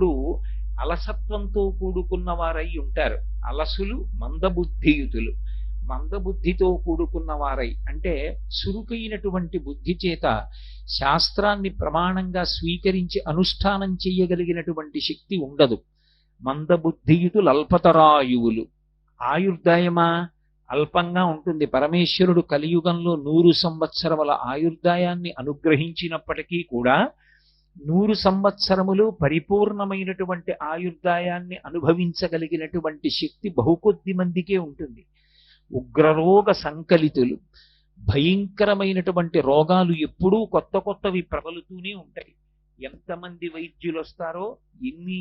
ఎప్పుడు అలసత్వంతో కూడుకున్న వారై ఉంటారు. అలసులు మందబుద్ధియుతులు. మందబుద్ధితో కూడుకున్న వారై అంటే చురుకైనటువంటి బుద్ధి చేత శాస్త్రాన్ని ప్రమాణంగా స్వీకరించి అనుష్ఠానం చెయ్యగలిగినటువంటి శక్తి ఉండదు. మందబుద్ధియుతులు అల్పతరాయువులు. ఆయుర్దాయమా అల్పంగా ఉంటుంది. పరమేశ్వరుడు కలియుగంలో 100 సంవత్సరముల ఆయుర్దాయాన్ని అనుగ్రహించినప్పటికీ కూడా 100 సంవత్సరములు పరిపూర్ణమైనటువంటి ఆయుర్దాయాన్ని అనుభవించగలిగినటువంటి శక్తి బహుకొద్ది మందికే ఉంటుంది. ఉగ్రరోగ సంకలితులు. భయంకరమైనటువంటి రోగాలు ఎప్పుడూ కొత్త కొత్తవి ప్రబలుతూనే ఉంటాయి. ఎంతమంది వైద్యులు వస్తారో, ఎన్ని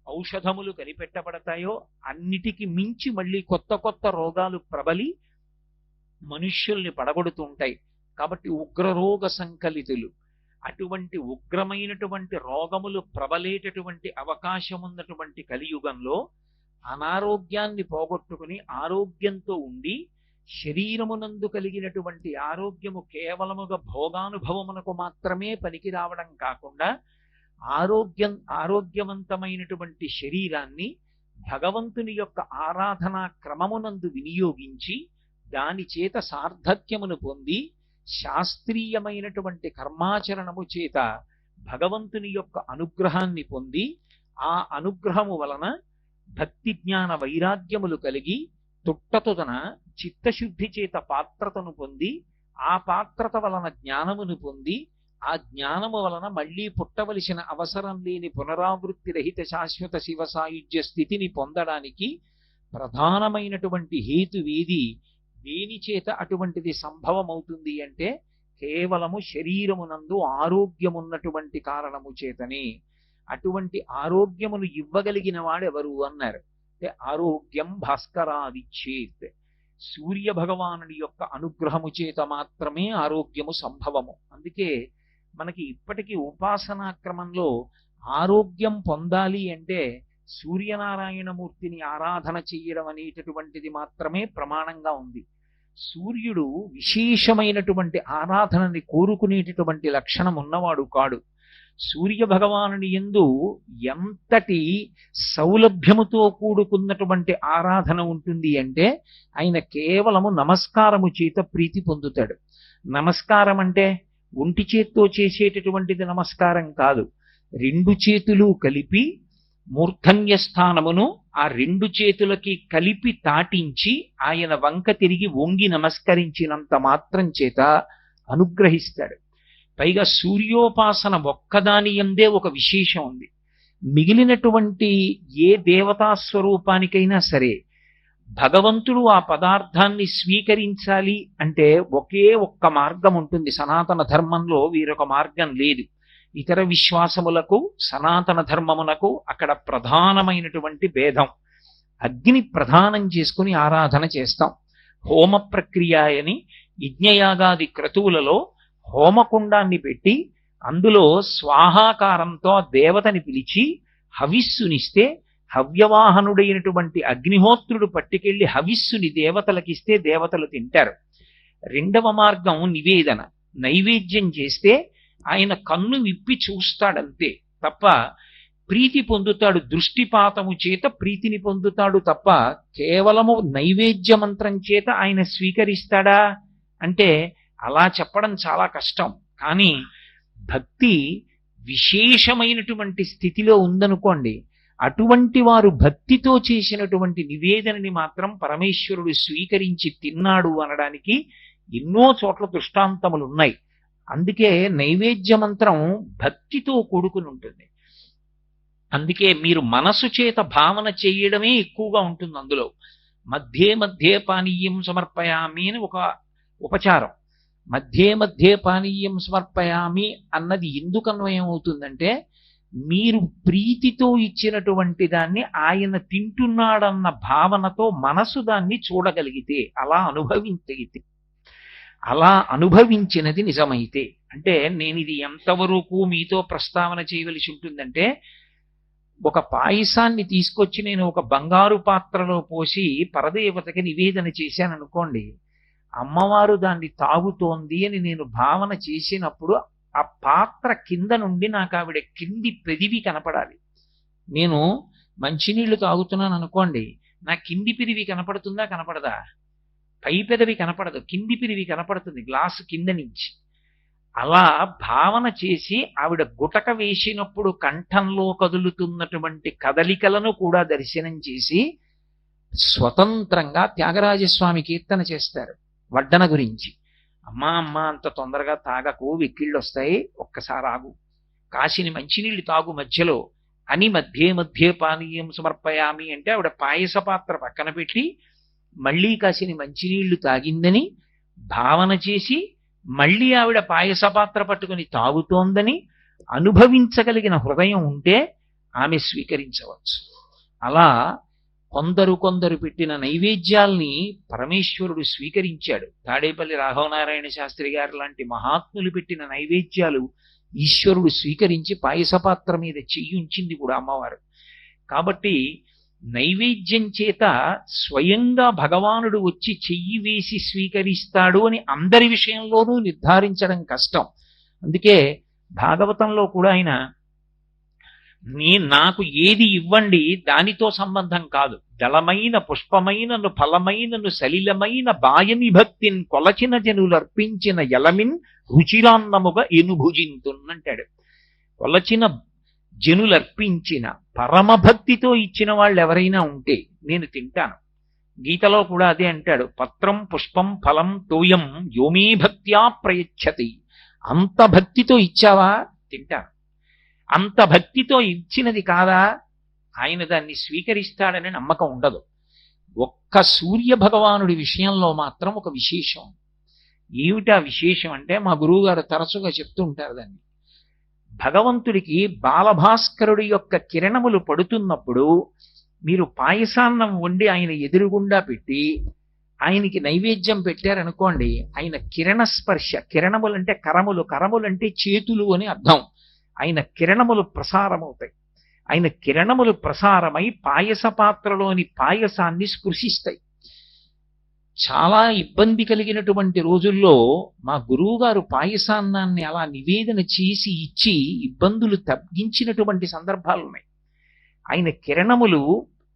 ఔషధములు కనిపెట్టబడతాయో అన్నిటికి మించి మళ్ళీ కొత్త కొత్త రోగాలు ప్రబలి మనుష్యుల్ని పడగొడుతుంటాయి. కాబట్టి ఉగ్రరోగ సంకలితులు. అటువంటి ఉగ్రమైనటువంటి రోగములు ప్రబలేటటువంటి అవకాశం ఉన్నటువంటి కలియుగంలో అనారోగ్యాన్ని పోగొట్టుకుని ఆరోగ్యంతో ఉండి శరీరమునందు కలిగినటువంటి ఆరోగ్యము కేవలముగా భోగానుభవమునకు మాత్రమే పనికి రావడం కాకుండా ఆరోగ్యవంతమైనటువంటి శరీరాన్ని భగవంతుని యొక్క ఆరాధనా క్రమమునందు వినియోగించి దాని చేత సార్థక్యమును పొంది శాస్త్రీయమైనటువంటి కర్మాచరణము చేత భగవంతుని యొక్క అనుగ్రహాన్ని పొంది ఆ అనుగ్రహము వలన భక్తి జ్ఞాన వైరాగ్యములు కలిగి తుట్టతుదన చిత్తశుద్ధి చేత పాత్రతను పొంది ఆ పాత్రత వలన జ్ఞానమును పొంది ఆ జ్ఞానము వలన మళ్లీ పుట్టవలసిన అవసరం లేని పునరావృత్తి రహిత శాశ్వత శివ సాయుధ్య స్థితిని పొందడానికి ప్రధానమైనటువంటి హేతువేది, దేని చేత అటువంటిది సంభవమవుతుంది అంటే కేవలము శరీరమునందు ఆరోగ్యమున్నటువంటి కారణము చేతనే. అటువంటి ఆరోగ్యమును ఇవ్వగలిగిన వాడెవరు అన్నారు అంటే ఆరోగ్యం భాస్కరాదిచ్చేత్. సూర్య భగవానుడి యొక్క అనుగ్రహము చేత మాత్రమే ఆరోగ్యము సంభవము. అందుకే మనకి ఇప్పటికీ ఉపాసనా క్రమంలో ఆరోగ్యం పొందాలి అంటే సూర్యనారాయణమూర్తిని ఆరాధన చెయ్యడం అనేటటువంటిది మాత్రమే ప్రమాణంగా ఉంది. సూర్యుడు విశేషమైనటువంటి ఆరాధనని కోరుకునేటటువంటి లక్షణం ఉన్నవాడు కాడు. సూర్య భగవానుని యందు ఎంతటి సౌలభ్యముతో కూడుకున్నటువంటి ఆరాధన ఉంటుంది అంటే ఆయన కేవలము నమస్కారము చేత ప్రీతి పొందుతాడు. నమస్కారం అంటే ఒంటి చేత్తో చేసేటటువంటిది నమస్కారం కాదు. 2 చేతులు కలిపి మూర్ధన్య స్థానమును ఆ 2 చేతులకి కలిపి తాటించి ఆయన వంక తిరిగి వంగి నమస్కరించినంత మాత్రం చేత అనుగ్రహిస్తాడు. పైగా సూర్యోపాసన ఒక్కదాని యందే ఒక విశేషం ఉంది. మిగిలినటువంటి ఏ దేవతా స్వరూపానికైనా సరే భగవంతుడు ఆ పదార్థాన్ని స్వీకరించాలి అంటే ఒకే ఒక్క మార్గం ఉంటుంది. సనాతన ధర్మంలో వీరొక మార్గం లేదు. ఇతర విశ్వాసములకు సనాతన ధర్మమునకు అక్కడ ప్రధానమైనటువంటి భేదం. అగ్ని ప్రధానం చేసుకుని ఆరాధన చేస్తాం. హోమ ప్రక్రియ అని యజ్ఞయాగాది క్రతువులలో హోమకుండాన్ని పెట్టి అందులో స్వాహాకారంతో దేవతని పిలిచి హవిస్సునిస్తే హవ్యవాహనుడైనటువంటి అగ్నిహోత్రుడు పట్టుకెళ్లి హవిస్సుని దేవతలకిస్తే దేవతలు తింటారు. 2వ మార్గం నివేదన. నైవేద్యం చేస్తే ఆయన కన్ను విప్పి చూస్తాడంతే తప్ప ప్రీతి పొందుతాడు. దృష్టిపాతము చేత ప్రీతిని పొందుతాడు తప్ప కేవలము నైవేద్య మంత్రం చేత ఆయన స్వీకరిస్తాడా అంటే అలా చెప్పడం చాలా కష్టం. కానీ భక్తి విశేషమైనటువంటి స్థితిలో ఉందనుకోండి, అటువంటి వారు భక్తితో చేసినటువంటి నివేదనని మాత్రం పరమేశ్వరుడు స్వీకరించి తిన్నాడు అనడానికి ఎన్నో చోట్ల దృష్టాంతములు ఉన్నాయి. అందుకే నైవేద్య మంత్రం భక్తితో కూడుకుని ఉంటుంది. అందుకే మీరు మనసు చేత భావన చేయడమే ఎక్కువగా ఉంటుంది. అందులో మధ్యే మధ్యే పానీయం సమర్పయామి అని ఒక ఉపచారం. మధ్యే మధ్యే పానీయం సమర్పయామి అన్నది ఎందుకు అన్వయం అవుతుందంటే మీరు ప్రీతితో ఇచ్చినటువంటి దాన్ని ఆయన తింటున్నాడన్న భావనతో మనసు దాన్ని చూడగలిగితే, అలా అనుభవించగలిగితే, అలా అనుభవించినది నిజమైతే. అంటే నేను ఇది ఎంతవరకు మీతో ప్రస్తావన చేయవలసి ఉంటుందంటే ఒక పాయసాన్ని తీసుకొచ్చి నేను ఒక బంగారు పాత్రలో పోసి పరదేవతకి నివేదన చేశాను అనుకోండి, అమ్మవారు దాన్ని తాగుతోంది అని నేను భావన చేసినప్పుడు ఆ పాత్ర కింద నుండి నాకు ఆవిడ కింది పెదివి కనపడాలి. నేను మంచినీళ్లు తాగుతున్నాను అనుకోండి, నా కింది పిరివి కనపడుతుందా కనపడదా? పై పెదవి కనపడదు, కింది పిరివి కనపడుతుంది గ్లాసు కింద నుంచి. అలా భావన చేసి ఆవిడ గుటక వేసినప్పుడు కంఠంలో కదులుతున్నటువంటి కదలికలను కూడా దర్శనం చేసి స్వతంత్రంగా త్యాగరాజస్వామి కీర్తన చేస్తారు వడ్డన గురించి. అమ్మా అమ్మా అంత తొందరగా తాగకు, వెక్కిళ్ళు వస్తాయి, ఒక్కసారి ఆగు, కాసిని మంచినీళ్ళు తాగు మధ్యలో అని మధ్యే మధ్యే పానీయం సమర్పయామి అంటే ఆవిడ పాయస పాత్ర పక్కన పెట్టి మళ్ళీ కాసిని మంచినీళ్లు తాగిందని భావన చేసి మళ్ళీ ఆవిడ పాయస పాత్ర పట్టుకుని తాగుతోందని అనుభవించగలిగిన హృదయం ఉంటే ఆమె స్వీకరించవచ్చు. అలా కొందరు పెట్టిన నైవేద్యాల్ని పరమేశ్వరుడు స్వీకరించాడు. తాడేపల్లి రాఘవనారాయణ శాస్త్రి గారు లాంటి మహాత్ములు పెట్టిన నైవేద్యాలు ఈశ్వరుడు స్వీకరించి పాయసపాత్ర మీద చెయ్యి ఉంచింది కూడా అమ్మవారు. కాబట్టి నైవేద్యం చేత స్వయంగా భగవానుడు వచ్చి చెయ్యి వేసి స్వీకరిస్తాడు అని అందరి విషయంలోనూ నిర్ధారించడం కష్టం. అందుకే భాగవతంలో కూడా ఆయన నాకు ఏది ఇవ్వండి దానితో సంబంధం కాదు, దళమైన పుష్పమైనను ఫలమైనను సలిలమైన బాయని భక్తిని కొలచిన జనులర్పించిన ఎలమిన్ రుచిరాన్నముగా ఎనుభుజింతున్నంటాడు. కొలచిన జనులర్పించిన పరమభక్తితో ఇచ్చిన వాళ్ళు ఎవరైనా ఉంటే నేను తింటాను. గీతలో కూడా అదే అంటాడు, పత్రం పుష్పం ఫలం తోయం యోమే భక్త్యా ప్రయచ్చతి. అంత భక్తితో ఇచ్చావా తింటాను, అంత భక్తితో ఇచ్చినది కాదా ఆయన దాన్ని స్వీకరిస్తాడని నమ్మకం ఉండదు. ఒక్క సూర్య భగవానుడి విషయంలో మాత్రం ఒక విశేషం. ఏమిటా విశేషం అంటే మా గురువు గారు తరచుగా చెప్తూ ఉంటారు దాన్ని. భగవంతుడికి బాలభాస్కరుడి యొక్క కిరణములు పడుతున్నప్పుడు మీరు పాయసాన్నం వండి ఆయన ఎదురుగుండా పెట్టి ఆయనకి నైవేద్యం పెట్టారనుకోండి, ఆయన కిరణ స్పర్శ, కిరణములంటే కరములు, కరములంటే చేతులు అని అర్థం, ఆయన కిరణములు ప్రసారమవుతాయి. ఆయన కిరణములు ప్రసారమై పాయస పాత్రలోని పాయసాన్ని స్పృశిస్తాయి. చాలా ఇబ్బంది కలిగినటువంటి రోజుల్లో మా గురువుగారు పాయసాన్నాన్ని అలా నివేదన చేసి ఇచ్చి ఇబ్బందులు తగ్గించినటువంటి సందర్భాలు ఉన్నాయి. ఆయన కిరణములు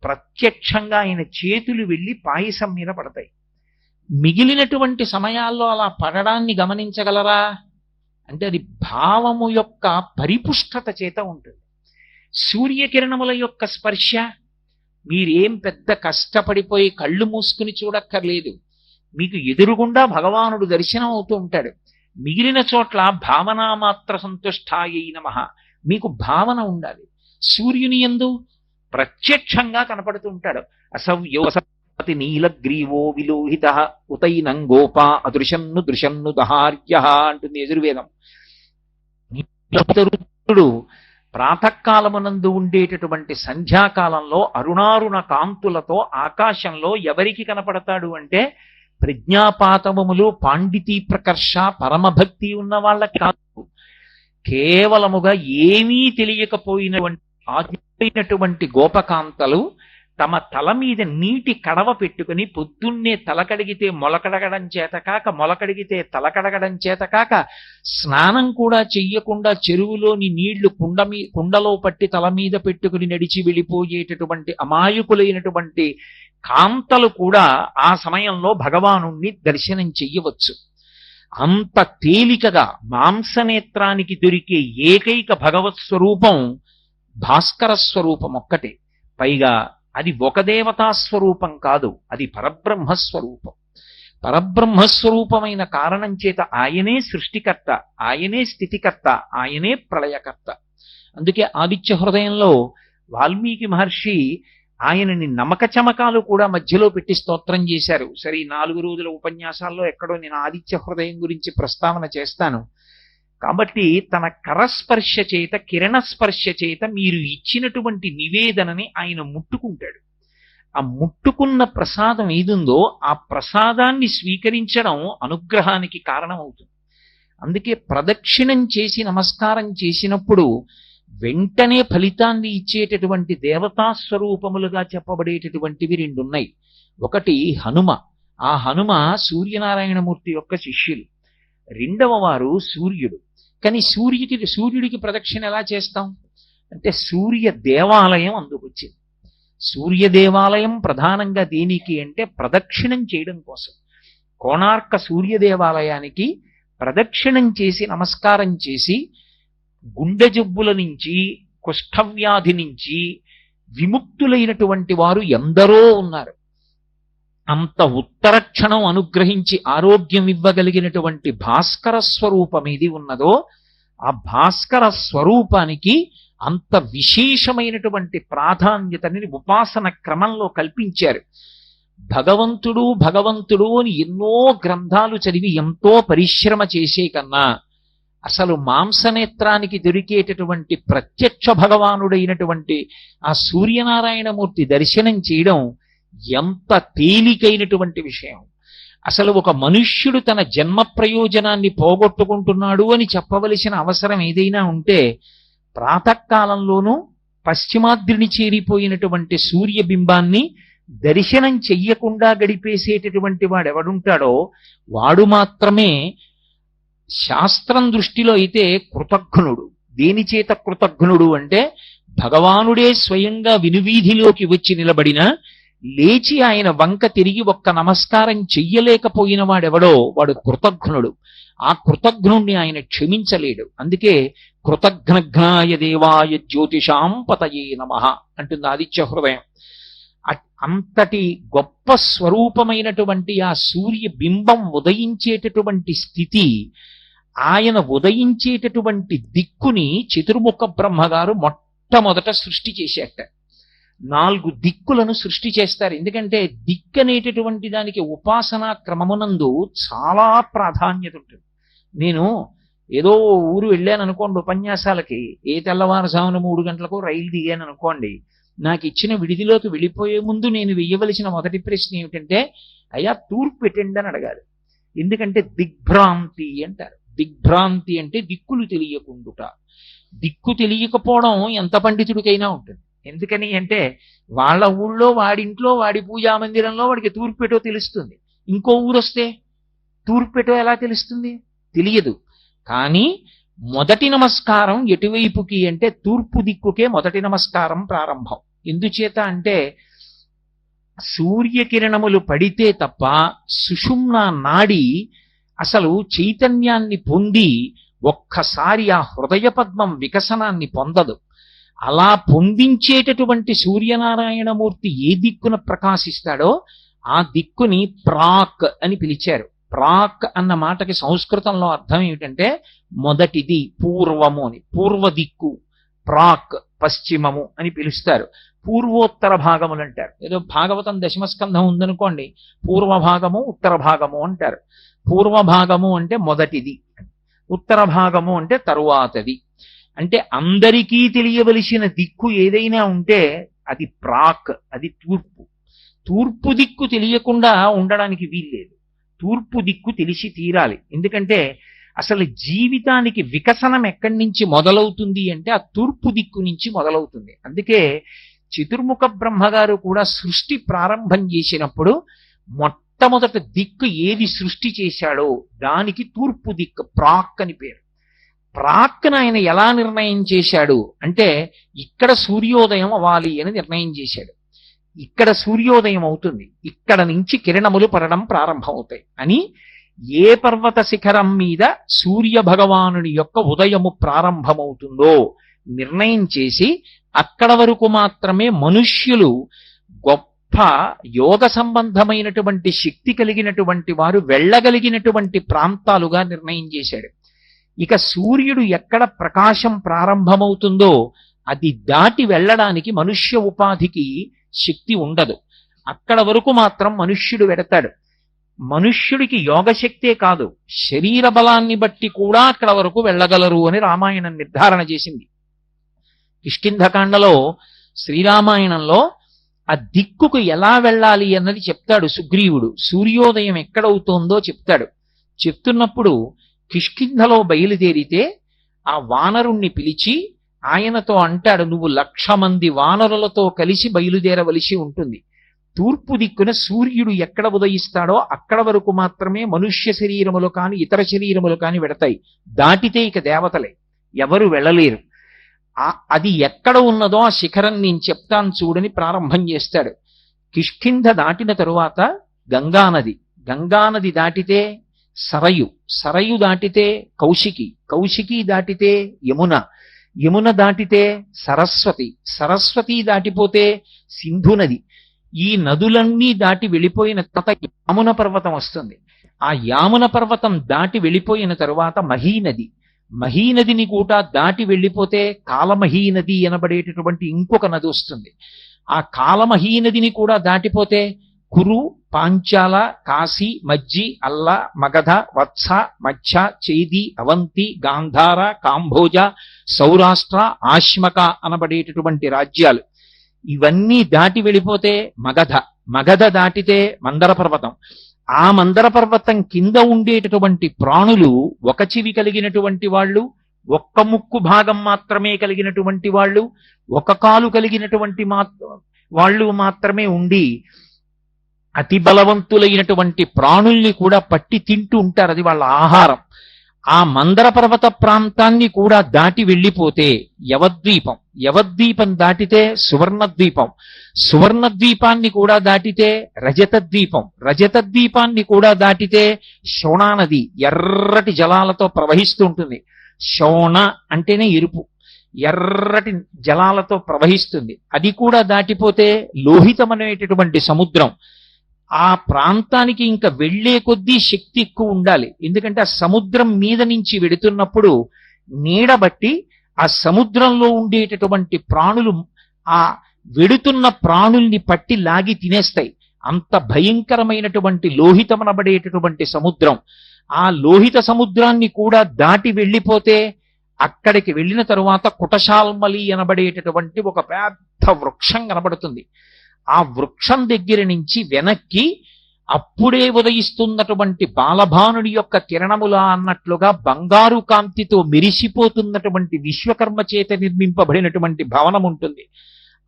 ప్రత్యక్షంగా ఆయన చేతులు వెళ్ళి పాయసం మీద పడతాయి. మిగిలినటువంటి సమయాల్లో అలా పడడాన్ని గమనించగలరా అంటే అది భావము యొక్క పరిపుష్టత చేత ఉంటుంది. సూర్యకిరణముల యొక్క స్పర్శ మీరేం పెద్ద కష్టపడిపోయి కళ్ళు మూసుకుని చూడక్కర్లేదు, మీకు ఎదురుగుండా భగవానుడు దర్శనం అవుతూ ఉంటాడు. మిగిలిన చోట్ల భావనామాత్ర సంతుష్టాయై నమః, మీకు భావన ఉండాలి. సూర్యుని యందు ప్రత్యక్షంగా కనపడుతూ ఉంటాడు. అసవ్యోసతి నీలగ్రీవో విలోహిత ఉతైనం గోపా అదృశన్ను దృశన్ను దహార్య అంటుంది యజుర్వేదం. నీలరుద్రుడు ప్రాతకాలమునందు ఉండేటటువంటి సంధ్యాకాలంలో అరుణారుణ కాంతులతో ఆకాశంలో ఎవరికి కనపడతాడు అంటే ప్రజ్ఞాపాతవములు, పాండితీ ప్రకర్ష, పరమభక్తి ఉన్న వాళ్ళకి కాదు, కేవలముగా ఏమీ తెలియకపోయినటువంటి ఆజ్ఞైనటువంటి గోపకాంతలు తమ తల మీద నీటి కడవ పెట్టుకుని పొద్దున్నే తలకడిగితే మొలకడగడం చేత కాక, మొలకడిగితే తలకడగడం చేత కాక, స్నానం కూడా చెయ్యకుండా చెరువులోని నీళ్లు కుండలో పట్టి తల మీద పెట్టుకుని నడిచి వెళ్ళిపోయేటటువంటి అమాయకులైనటువంటి కాంతలు కూడా ఆ సమయంలో భగవానుణ్ణి దర్శనం చెయ్యవచ్చు. అంత తేలికగా మాంసనేత్రానికి దొరికే ఏకైక భగవత్ స్వరూపం భాస్కర స్వరూపం ఒక్కటే. పైగా అది ఒక దేవతా స్వరూపం కాదు, అది పరబ్రహ్మస్వరూపం. పరబ్రహ్మస్వరూపమైన కారణం చేత ఆయనే సృష్టికర్త, ఆయనే స్థితికర్త, ఆయనే ప్రళయకర్త. అందుకే ఆదిత్య హృదయంలో వాల్మీకి మహర్షి ఆయనని నమక చమకాలు కూడా మధ్యలో పెట్టి స్తోత్రం చేశారు. సరే, 4 రోజుల ఉపన్యాసాల్లో ఎక్కడో నేను ఆదిత్య హృదయం గురించి ప్రస్తావన చేస్తాను. కాబట్టి తన కరస్పర్శ చేత, కిరణ స్పర్శ చేత మీరు ఇచ్చినటువంటి నివేదనని ఆయన ముట్టుకుంటాడు. ఆ ముట్టుకున్న ప్రసాదం ఏదుందో ఆ ప్రసాదాన్ని స్వీకరించడం అనుగ్రహానికి కారణమవుతుంది. అందుకే ప్రదక్షిణం చేసి నమస్కారం చేసినప్పుడు వెంటనే ఫలితాన్ని ఇచ్చేటటువంటి దేవతా స్వరూపములుగా చెప్పబడేటటువంటివి 2 ఉన్నాయి. ఒకటి హనుమ. ఆ హనుమ సూర్యనారాయణమూర్తి యొక్క శిష్యులు. 2వ వారు సూర్యుడు. కానీ సూర్యుడికి ప్రదక్షిణ ఎలా చేస్తాం? అంటే సూర్య దేవాలయం అందుకొచ్చింది. సూర్య దేవాలయం ప్రధానంగా దేనికి అంటే ప్రదక్షిణం చేయడం కోసం. కోణార్క సూర్య దేవాలయానికి ప్రదక్షిణం చేసి నమస్కారం చేసి గుండె జబ్బుల నుంచి కుష్ఠవ్యాధి నుంచి విముక్తులైనటువంటి వారు ఎందరో ఉన్నారు. అంత ఉత్తరక్షణం అనుగ్రహించి ఆరోగ్యం ఇవ్వగలిగినటువంటి భాస్కర స్వరూపం ఏది ఉన్నదో ఆ భాస్కర స్వరూపానికి అంత విశేషమైనటువంటి ప్రాధాన్యతని ఉపాసన క్రమంలో కల్పించారు. భగవంతుడు భగవంతుడు అని ఎన్నో గ్రంథాలు చదివి ఎంతో పరిశ్రమ చేసే కన్నా అసలు మాంసనేత్రానికి దొరికేటటువంటి ప్రత్యక్ష భగవానుడైనటువంటి ఆ సూర్యనారాయణమూర్తి దర్శనం చేయడం ఎంత తేలికైనటువంటి విషయం. అసలు ఒక మనుష్యుడు తన జన్మ ప్రయోజనాన్ని పోగొట్టుకుంటున్నాడు అని చెప్పవలసిన అవసరం ఏదైనా ఉంటే ప్రాతకాలంలోనూ పశ్చిమాద్రిని చేరిపోయినటువంటి సూర్యబింబాన్ని దర్శనం చెయ్యకుండా గడిపేసేటటువంటి వాడెవడుంటాడో వాడు మాత్రమే శాస్త్రం దృష్టిలో అయితే కృతఘ్నుడు. దేని చేత కృతఘ్నుడు అంటే భగవానుడే స్వయంగా వినువీధిలోకి వచ్చి నిలబడిన లేచి ఆయన వంక తిరిగి ఒక్క నమస్కారం చెయ్యలేకపోయిన వాడెవడో వాడు కృతఘ్నుడు. ఆ కృతఘ్నుణ్ణి ఆయన క్షమించలేడు. అందుకే కృతఘ్నఘ్నాయ దేవాయ జ్యోతిషాం పతయే నమః అంటుంది ఆదిత్య హృదయం. అంతటి గొప్ప స్వరూపమైనటువంటి ఆ సూర్య బింబం ఉదయించేటటువంటి స్థితి, ఆయన ఉదయించేటటువంటి దిక్కుని చతుర్ముఖ బ్రహ్మగారు మొట్టమొదట సృష్టి చేసేట. 4 దిక్కులను సృష్టి చేస్తారు. ఎందుకంటే దిక్కు అనేటటువంటి దానికి ఉపాసనా క్రమమునందు చాలా ప్రాధాన్యత ఉంటుంది. నేను ఏదో ఊరు వెళ్ళాను అనుకోండి ఉపన్యాసాలకి, ఏ తెల్లవారుజామున 3 గంటలకు రైలు దిగాను అనుకోండి, నాకు ఇచ్చిన విడిదిలోకి వెళ్ళిపోయే ముందు నేను వెయ్యవలసిన మొదటి ప్రశ్న ఏమిటంటే అయ్యా తూర్పు ఎటండి అని అడగాలి. ఎందుకంటే దిగ్భ్రాంతి అంటారు. దిగ్భ్రాంతి అంటే దిక్కులు తెలియకుండుట. దిక్కు తెలియకపోవడం ఎంత పండితుడికైనా ఉంటుంది. ఎందుకని అంటే వాళ్ళ ఊళ్ళో వాడింట్లో వాడి పూజా మందిరంలో వాడికి తూర్పెటో తెలుస్తుంది. ఇంకో ఊరొస్తే తూర్పెటో ఎలా తెలుస్తుంది? తెలియదు. కానీ మొదటి నమస్కారం ఎటువైపుకి అంటే తూర్పు దిక్కుకే మొదటి నమస్కారం ప్రారంభం. ఎందుచేత అంటే సూర్యకిరణములు పడితే తప్ప సుషుమ్నా నాడి అసలు చైతన్యాన్ని పొంది ఒక్కసారి ఆ హృదయ పద్మం వికసనాన్ని పొందదు. అలా పొందించేటటువంటి సూర్యనారాయణమూర్తి ఏ దిక్కున ప్రకాశిస్తాడో ఆ దిక్కుని ప్రాక్ అని పిలిచారు. ప్రాక్ అన్న మాటకి సంస్కృతంలో అర్థం ఏమిటంటే మొదటిది, పూర్వము అని. పూర్వ దిక్కు ప్రాక్, పశ్చిమము అని పిలుస్తారు. పూర్వోత్తర భాగములు అంటారు. ఏదో భాగవతం దశమస్కంధం ఉందనుకోండి, పూర్వ భాగము ఉత్తర భాగము అంటారు. పూర్వ భాగము అంటే మొదటిది, ఉత్తర భాగము అంటే తరువాతది. అంటే అందరికీ తెలియవలసిన దిక్కు ఏదైనా ఉంటే అది ప్రాక్, అది తూర్పు. తూర్పు దిక్కు తెలియకుండా ఉండడానికి వీల్లేదు. తూర్పు దిక్కు తెలిసి తీరాలి. ఎందుకంటే అసలు జీవితానికి వికసనం ఎక్కడి నుంచి మొదలవుతుంది అంటే ఆ తూర్పు దిక్కు నుంచి మొదలవుతుంది. అందుకే చతుర్ముఖ బ్రహ్మగారు కూడా సృష్టి ప్రారంభం చేసినప్పుడు మొట్టమొదటి దిక్కు ఏది సృష్టి చేశాడో దానికి తూర్పు దిక్కు ప్రాక్ అని పేరు. ప్రాక్ను ఆయన ఎలా నిర్ణయం చేశాడు అంటే ఇక్కడ సూర్యోదయం అవ్వాలి అని నిర్ణయం చేశాడు. ఇక్కడ సూర్యోదయం అవుతుంది, ఇక్కడ నుంచి కిరణములు పడడం ప్రారంభమవుతాయి అని ఏ పర్వత శిఖరం మీద సూర్య భగవానుని యొక్క ఉదయము ప్రారంభమవుతుందో నిర్ణయం చేసి అక్కడ వరకు మాత్రమే మనుష్యులు గొప్ప యోగ సంబంధమైనటువంటి శక్తి కలిగినటువంటి వారు వెళ్ళగలిగినటువంటి ప్రాంతాలుగా నిర్ణయం చేశాడు. ఇక సూర్యుడు ఎక్కడ ప్రకాశం ప్రారంభమవుతుందో అది దాటి వెళ్ళడానికి మనుష్య ఉపాధికి శక్తి ఉండదు. అక్కడ వరకు మాత్రం మనుష్యుడు వెడతాడు. మనుష్యుడికి యోగశక్తే కాదు, శరీర బలాన్ని బట్టి కూడా అక్కడ వరకు వెళ్ళగలరు అని రామాయణం నిర్ధారణ చేసింది. కిష్కింధకాండలో శ్రీరామాయణంలో ఆ దిక్కుకు ఎలా వెళ్ళాలి అన్నది చెప్తాడు సుగ్రీవుడు. సూర్యోదయం ఎక్కడవుతోందో చెప్తాడు. చెప్తున్నప్పుడు కిష్కింధలో బయలుదేరితే ఆ వానరుణ్ణి పిలిచి ఆయనతో అంటాడు, నువ్వు 1,00,000 మంది వానరులతో కలిసి బయలుదేరవలసి ఉంటుంది. తూర్పు దిక్కున సూర్యుడు ఎక్కడ ఉదయిస్తాడో అక్కడ వరకు మాత్రమే మనుష్య శరీరములు కాని ఇతర శరీరములు కాని వెడతాయి. దాటితే ఇక దేవతలే, ఎవరు వెళ్ళలేరు. అది ఎక్కడ ఉన్నదో ఆ శిఖరం నేను చెప్తాను చూడని ప్రారంభం చేస్తాడు. కిష్కింధ దాటిన తరువాత గంగానది, గంగానది దాటితే సరయు, సరయు దాటితే కౌశికి, కౌశికి దాటితే యమున, యమున దాటితే సరస్వతి, సరస్వతి దాటిపోతే సింధు నది. ఈ నదులన్నీ దాటి వెళ్ళిపోయిన తర్వాత యామున పర్వతం వస్తుంది. ఆ యామున పర్వతం దాటి వెళ్ళిపోయిన తరువాత మహీనది, మహీనదిని కూడా దాటి వెళ్ళిపోతే కాలమహీనది అనబడేటటువంటి ఇంకొక నది వస్తుంది. ఆ కాలమహీనదిని కూడా దాటిపోతే కురు, పాంచాల, కాశీ, మజ్జి, అల్ల, మగధ, వత్స, మచ్చ, చేది, అవంతి, గాంధార, కాంభోజ, సౌరాష్ట్ర, ఆశ్మక అనబడేటటువంటి రాజ్యాలు. ఇవన్నీ దాటి వెళ్ళిపోతే మగధ, మగధ దాటితే మందర పర్వతం. ఆ మందర పర్వతం కింద ఉండేటటువంటి ప్రాణులు ఒక చెవి కలిగినటువంటి వాళ్ళు, ఒక్క ముక్కు భాగం మాత్రమే కలిగినటువంటి వాళ్ళు, ఒక కాలు కలిగినటువంటి వాళ్ళు మాత్రమే ఉండి అతి బలవంతులైనటువంటి ప్రాణుల్ని కూడా పట్టి తింటూ ఉంటారు. అది వాళ్ళ ఆహారం. ఆ మందర పర్వత ప్రాంతాన్ని కూడా దాటి వెళ్ళిపోతే యవద్వీపం, యవద్వీపం దాటితే సువర్ణద్వీపం, సువర్ణద్వీపాన్ని కూడా దాటితే రజత ద్వీపం, రజత ద్వీపాన్ని కూడా దాటితే శోణానది ఎర్రటి జలాలతో ప్రవహిస్తూ ఉంటుంది. శోణ అంటేనే ఎరుపు, ఎర్రటి జలాలతో ప్రవహిస్తుంది. అది కూడా దాటిపోతే లోహితమనేటటువంటి సముద్రం. ఆ ప్రాంతానికి ఇంకా వెళ్లే కొద్దీ శక్తి ఎక్కువ ఉండాలి. ఎందుకంటే ఆ సముద్రం మీద నుంచి వెడుతున్నప్పుడు నీడబట్టి ఆ సముద్రంలో ఉండేటటువంటి ప్రాణులు ఆ వెడుతున్న ప్రాణుల్ని పట్టి లాగి తినేస్తాయి. అంత భయంకరమైనటువంటి లోహితమనబడేటటువంటి సముద్రం. ఆ లోహిత సముద్రాన్ని కూడా దాటి వెళ్ళిపోతే అక్కడికి వెళ్ళిన తరువాత కుటశాల్మలి అనబడేటటువంటి ఒక పెద్ద వృక్షం కనబడుతుంది. ఆ వృక్షం దగ్గర నుంచి వెనక్కి అప్పుడే ఉదయిస్తున్నటువంటి బాలభానుడి యొక్క కిరణములా అన్నట్లుగా బంగారు కాంతితో మెరిసిపోతున్నటువంటి విశ్వకర్మ చేత నిర్మింపబడినటువంటి భవనం ఉంటుంది.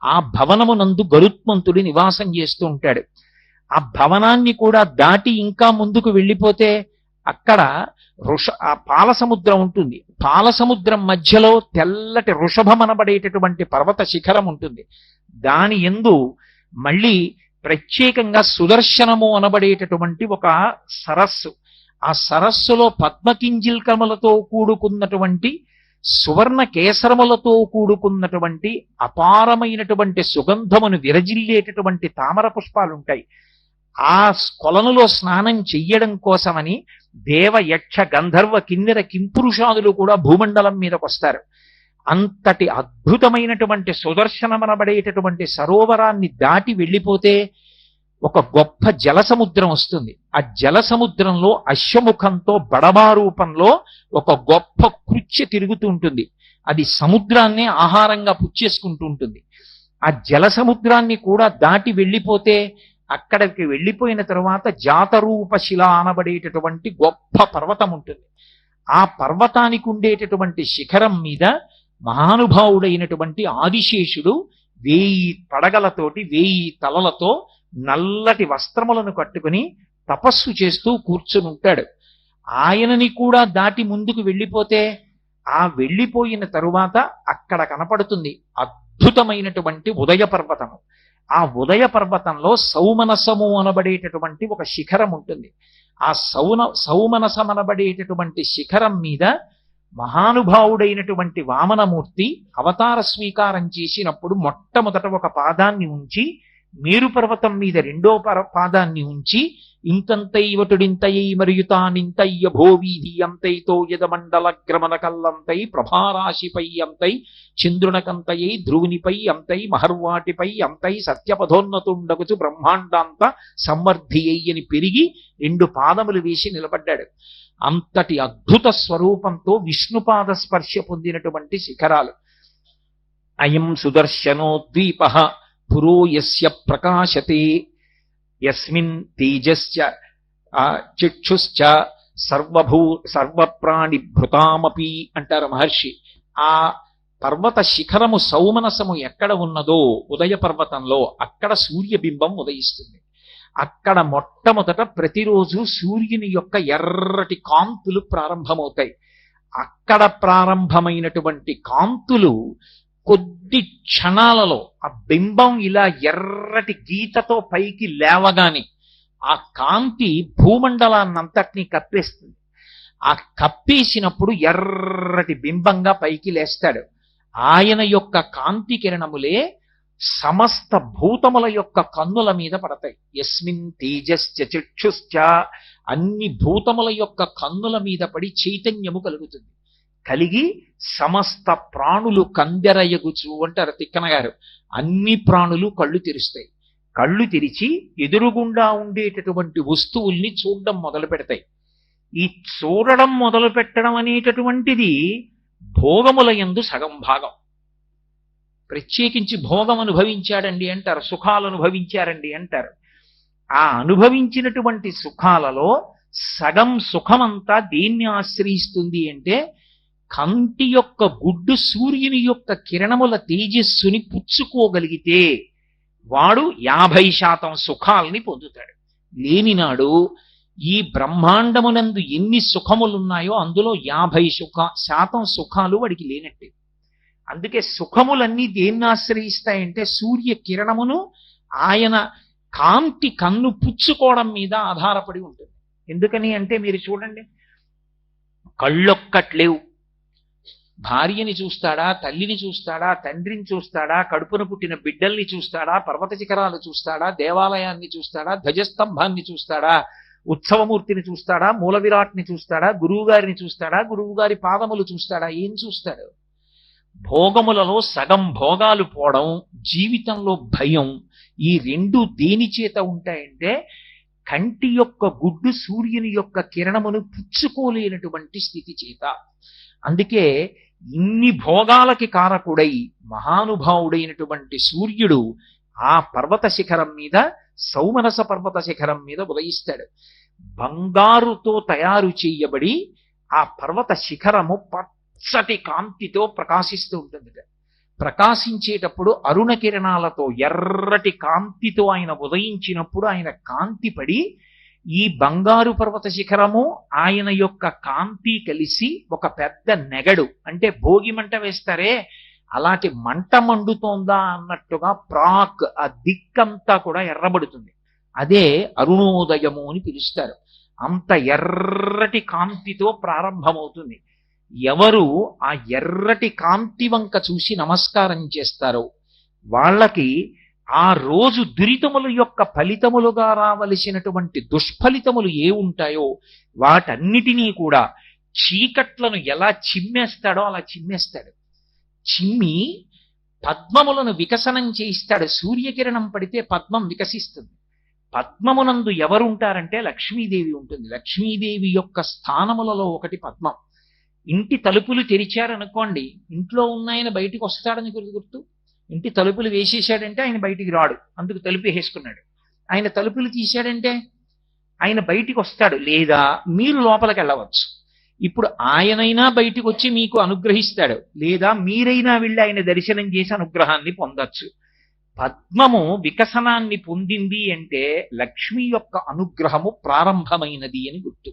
ఆ భవనమునందు గరుత్మంతుడి నివాసం చేస్తూ ఉంటాడు. ఆ భవనాన్ని కూడా దాటి ఇంకా ముందుకు వెళ్ళిపోతే అక్కడ ఆ పాల సముద్రం ఉంటుంది. పాల సముద్రం మధ్యలో తెల్లటి వృషభమనబడేటటువంటి పర్వత శిఖరం ఉంటుంది. దాని యందు మళ్ళీ ప్రత్యేకంగా సుదర్శనము అనబడేటటువంటి ఒక సరస్సు. ఆ సరస్సులో పద్మకింజిల్కములతో కూడుకున్నటువంటి సువర్ణ కేసరములతో కూడుకున్నటువంటి అపారమైనటువంటి సుగంధమును విరజిల్లేటటువంటి తామర పుష్పాలుంటాయి. ఆ కొలనులో స్నానం చెయ్యడం కోసమని దేవ, యక్ష, గంధర్వ, కిన్నెర, కింపురుషాదులు కూడా భూమండలం మీదకి వస్తారు. అంతటి అద్భుతమైనటువంటి సుదర్శనమనబడేటటువంటి సరోవరాన్ని దాటి వెళ్ళిపోతే ఒక గొప్ప జలసముద్రం వస్తుంది. ఆ జలసముద్రంలో అశ్వముఖంతో బడబారూపంలో ఒక గొప్ప కృత్య తిరుగుతూ ఉంటుంది. అది సముద్రాన్నే ఆహారంగా పుచ్చేసుకుంటూ ఉంటుంది. ఆ జలసముద్రాన్ని కూడా దాటి వెళ్ళిపోతే అక్కడికి వెళ్ళిపోయిన తరువాత జాతరూప శిల అనబడేటటువంటి గొప్ప పర్వతం ఉంటుంది. ఆ పర్వతానికి ఉండేటటువంటి శిఖరం మీద మహానుభావుడైనటువంటి ఆదిశేషుడు 1000 పడగలతోటి 1000 తలలతో నల్లటి వస్త్రములను కట్టుకుని తపస్సు చేస్తూ కూర్చుని ఉంటాడు. ఆయనని కూడా దాటి ముందుకు వెళ్ళిపోతే ఆ వెళ్ళిపోయిన తరువాత అక్కడ కనపడుతుంది అద్భుతమైనటువంటి ఉదయ పర్వతము. ఆ ఉదయ పర్వతంలో సౌమనసము అనబడేటటువంటి ఒక శిఖరం ఉంటుంది. ఆ సౌమనసమనబడేటటువంటి శిఖరం మీద మహానుభావుడైనటువంటి వామనమూర్తి అవతార స్వీకారం చేసినప్పుడు మొట్టమొదట ఒక పాదాన్ని ఉంచి, మేరు పర్వతం మీద రెండో పాదాన్ని ఉంచి, ఇంతంతైవటుడింతయై మరియుతానింతయ్య భోవీధి అంతైతో యదమండలగ్రమణ కల్లంతై ప్రభారాశిపై అంతై చంద్రునకంతయై ధ్రువునిపై అంతై మహర్వాటిపై అంతై సత్యపథోన్నతుండగుచు బ్రహ్మాండాంత సంవర్ధి అయ్యని పెరిగి 2 పాదములు వేసి నిలబడ్డాడు. అంతటి అద్భుత స్వరూపంతో విష్ణుపాద స్పర్శ పొందినటువంటి శిఖరాలు. అయం సుదర్శనో ద్వీప పురో యస్య ప్రకాశతే యస్మిన్ తేజశ్చ చక్షుశ్చ సర్వప్రాణి భృతామపి అంటారు మహర్షి. ఆ పర్వత శిఖరము సౌమనసము ఎక్కడ ఉన్నదో ఉదయ పర్వతంలో అక్కడ సూర్యబింబం ఉదయిస్తుంది. అక్కడ మొట్టమొదట ప్రతిరోజు సూర్యుని యొక్క ఎర్రటి కాంతులు ప్రారంభమవుతాయి. అక్కడ ప్రారంభమైనటువంటి కాంతులు కొద్ది క్షణాలలో ఆ బింబం ఇలా ఎర్రటి గీతతో పైకి లేవగానే ఆ కాంతి భూమండలాన్నంతటినీ కప్పేస్తుంది. ఆ కప్పేసినప్పుడు ఎర్రటి బింబంగా పైకి లేస్తాడు. ఆయన యొక్క కాంతి కిరణములే సమస్త భూతముల యొక్క కన్నుల మీద పడతాయి. యస్మిన్ తేజశ్చ చక్షుశ్చ, అన్ని భూతముల యొక్క కన్నుల మీద పడి చైతన్యము కలుగుతుంది. కలిగి సమస్త ప్రాణులు కందెరయగుచు అంటారు తిక్కన గారు. అన్ని ప్రాణులు కళ్ళు తెరుస్తాయి. కళ్ళు తెరిచి ఎదురుగుండా ఉండేటటువంటి వస్తువుల్ని చూడడం మొదలు పెడతాయి. ఈ చూడడం మొదలు పెట్టడం అనేటటువంటిది భోగముల యందు సగం భాగం. ప్రత్యేకించి భోగం అనుభవించాడండి అంటారు, సుఖాలు అనుభవించారండి అంటారు. ఆ అనుభవించినటువంటి సుఖాలలో సగం సుఖమంతా దేన్ని ఆశ్రయిస్తుంది అంటే, కంటి యొక్క గుడ్డు సూర్యుని యొక్క కిరణముల తేజస్సుని పుచ్చుకోగలిగితే వాడు 50% సుఖాలని పొందుతాడు. లేనినాడు ఈ బ్రహ్మాండమునందు ఎన్ని సుఖములున్నాయో అందులో 50% సుఖాలు వాడికి లేనట్టే. అందుకే సుఖములన్నీ దేన్ని ఆశ్రయిస్తాయంటే సూర్య కిరణమును ఆయన కాంతి కన్ను పుచ్చుకోవడం మీద ఆధారపడి ఉంటుంది. ఎందుకని అంటే మీరు చూడండి, కళ్ళొక్కట్లేవు. భార్యని చూస్తాడా, తల్లిని చూస్తాడా, తండ్రిని చూస్తాడా, కడుపున పుట్టిన బిడ్డల్ని చూస్తాడా, పర్వత శిఖరాలు చూస్తాడా, దేవాలయాన్ని చూస్తాడా, ధ్వజస్తంభాన్ని చూస్తాడా, ఉత్సవమూర్తిని చూస్తాడా, మూల విరాట్ని చూస్తాడా, గురువుగారిని చూస్తాడా, గురువుగారి పాదములు చూస్తాడా? ఏం చూస్తాడు? భోగములలో సగం భోగాలు పోవడం, జీవితంలో భయం, ఈ రెండు దేని చేత ఉంటాయంటే కంటి యొక్క గుడ్డు సూర్యుని యొక్క కిరణమును పుచ్చుకోలేనటువంటి స్థితి చేత. అందుకే ఇన్ని భోగాలకి కారకుడై మహానుభావుడైనటువంటి సూర్యుడు ఆ పర్వత శిఖరం మీద, సౌమనస పర్వత శిఖరం మీద ఉదయిస్తాడు. బంగారుతో తయారు చేయబడి ఆ పర్వత శిఖరము పచ్చటి కాంతితో ప్రకాశిస్తూ ఉంటుంది. ప్రకాశించేటప్పుడు అరుణ కిరణాలతో ఎర్రటి కాంతితో ఆయన ఉదయించినప్పుడు ఆయన కాంతి పడి ఈ బంగారు పర్వత శిఖరము ఆయన యొక్క కాంతి కలిసి ఒక పెద్ద నెగడు, అంటే భోగి మంట వేస్తారే అలాంటి మంట మండుతోందా అన్నట్టుగా ప్రాక్ ఆ దిక్కంతా కూడా ఎర్రబడుతుంది. అదే అరుణోదయము అని పిలుస్తారు. అంత ఎర్రటి కాంతితో ప్రారంభమవుతుంది. ఎవరు ఆ ఎర్రటి కాంతి వంక చూసి నమస్కారం చేస్తారో వాళ్ళకి ఆ రోజు దురితముల యొక్క ఫలితములుగా రావలసినటువంటి దుష్ఫలితములు ఏ ఉంటాయో వాటన్నిటినీ కూడా చీకట్లను ఎలా చిమ్మేస్తాడో అలా చిమ్మేస్తాడు. చిమ్మి పద్మములను వికసనం చేయిస్తాడు. సూర్యకిరణం పడితే పద్మం వికసిస్తుంది. పద్మమునందు ఎవరుంటారంటే లక్ష్మీదేవి ఉంటుంది. లక్ష్మీదేవి యొక్క స్థానములలో ఒకటి పద్మం. ఇంటి తలుపులు తెరిచారనుకోండి, ఇంట్లో ఉన్నాయన బయటికి వస్తాడని గుర్తు. ఇంటి తలుపులు వేసేశాడంటే ఆయన బయటికి రాడు, అందుకు తలుపు వేసుకున్నాడు. ఆయన తలుపులు తీశాడంటే ఆయన బయటికి వస్తాడు, లేదా మీరు లోపలికి వెళ్ళవచ్చు. ఇప్పుడు ఆయనైనా బయటికి వచ్చి మీకు అనుగ్రహిస్తాడు, లేదా మీరైనా వెళ్ళి ఆయన దర్శనం చేసి అనుగ్రహాన్ని పొందొచ్చు. పద్మము వికసనాన్ని పొందింది అంటే లక్ష్మి యొక్క అనుగ్రహము ప్రారంభమైనది అని గుర్తు.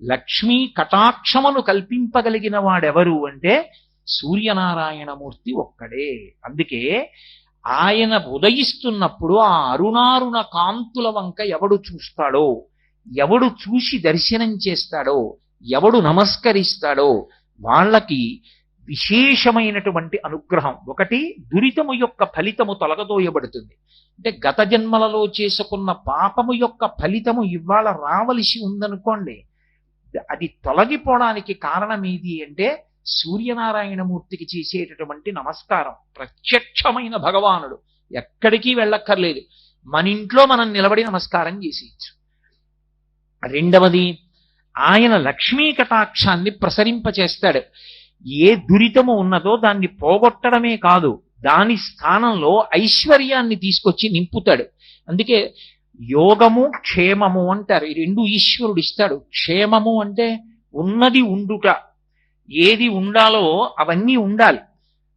లక్ష్మీ కటాక్షమును కల్పింపగలిగిన వాడెవరు అంటే సూర్యనారాయణమూర్తి ఒక్కడే. అందుకే ఆయన ఉదయిస్తున్నప్పుడు ఆ అరుణారుణ కాంతుల వంక ఎవడు చూస్తాడో, ఎవడు చూసి దర్శనం చేస్తాడో, ఎవడు నమస్కరిస్తాడో వాళ్ళకి విశేషమైనటువంటి అనుగ్రహం. ఒకటి, దురితము యొక్క ఫలితము తొలగదోయబడుతుంది. అంటే గత జన్మలలో చేసుకున్న పాపము యొక్క ఫలితము ఇవాళ రావలసి ఉందనుకోండి, అది తొలగిపోవడానికి కారణం ఏది అంటే సూర్యనారాయణమూర్తికి చేసేటటువంటి నమస్కారం. ప్రత్యక్షమైన భగవానుడు, ఎక్కడికి వెళ్ళక్కర్లేదు, మన ఇంట్లో మనం నిలబడి నమస్కారం చేసేయచ్చు. రెండవది, ఆయన లక్ష్మీ కటాక్షాన్ని ప్రసరింపచేస్తాడు. ఏ దురితము ఉన్నదో దాన్ని పోగొట్టడమే కాదు, దాని స్థానంలో ఐశ్వర్యాన్ని తీసుకొచ్చి నింపుతాడు. అందుకే యోగము క్షేమము అంటారు. ఈ రెండు ఈశ్వరుడు ఇస్తాడు. క్షేమము అంటే ఉన్నది ఉండుట, ఏది ఉండాలో అవన్నీ ఉండాలి.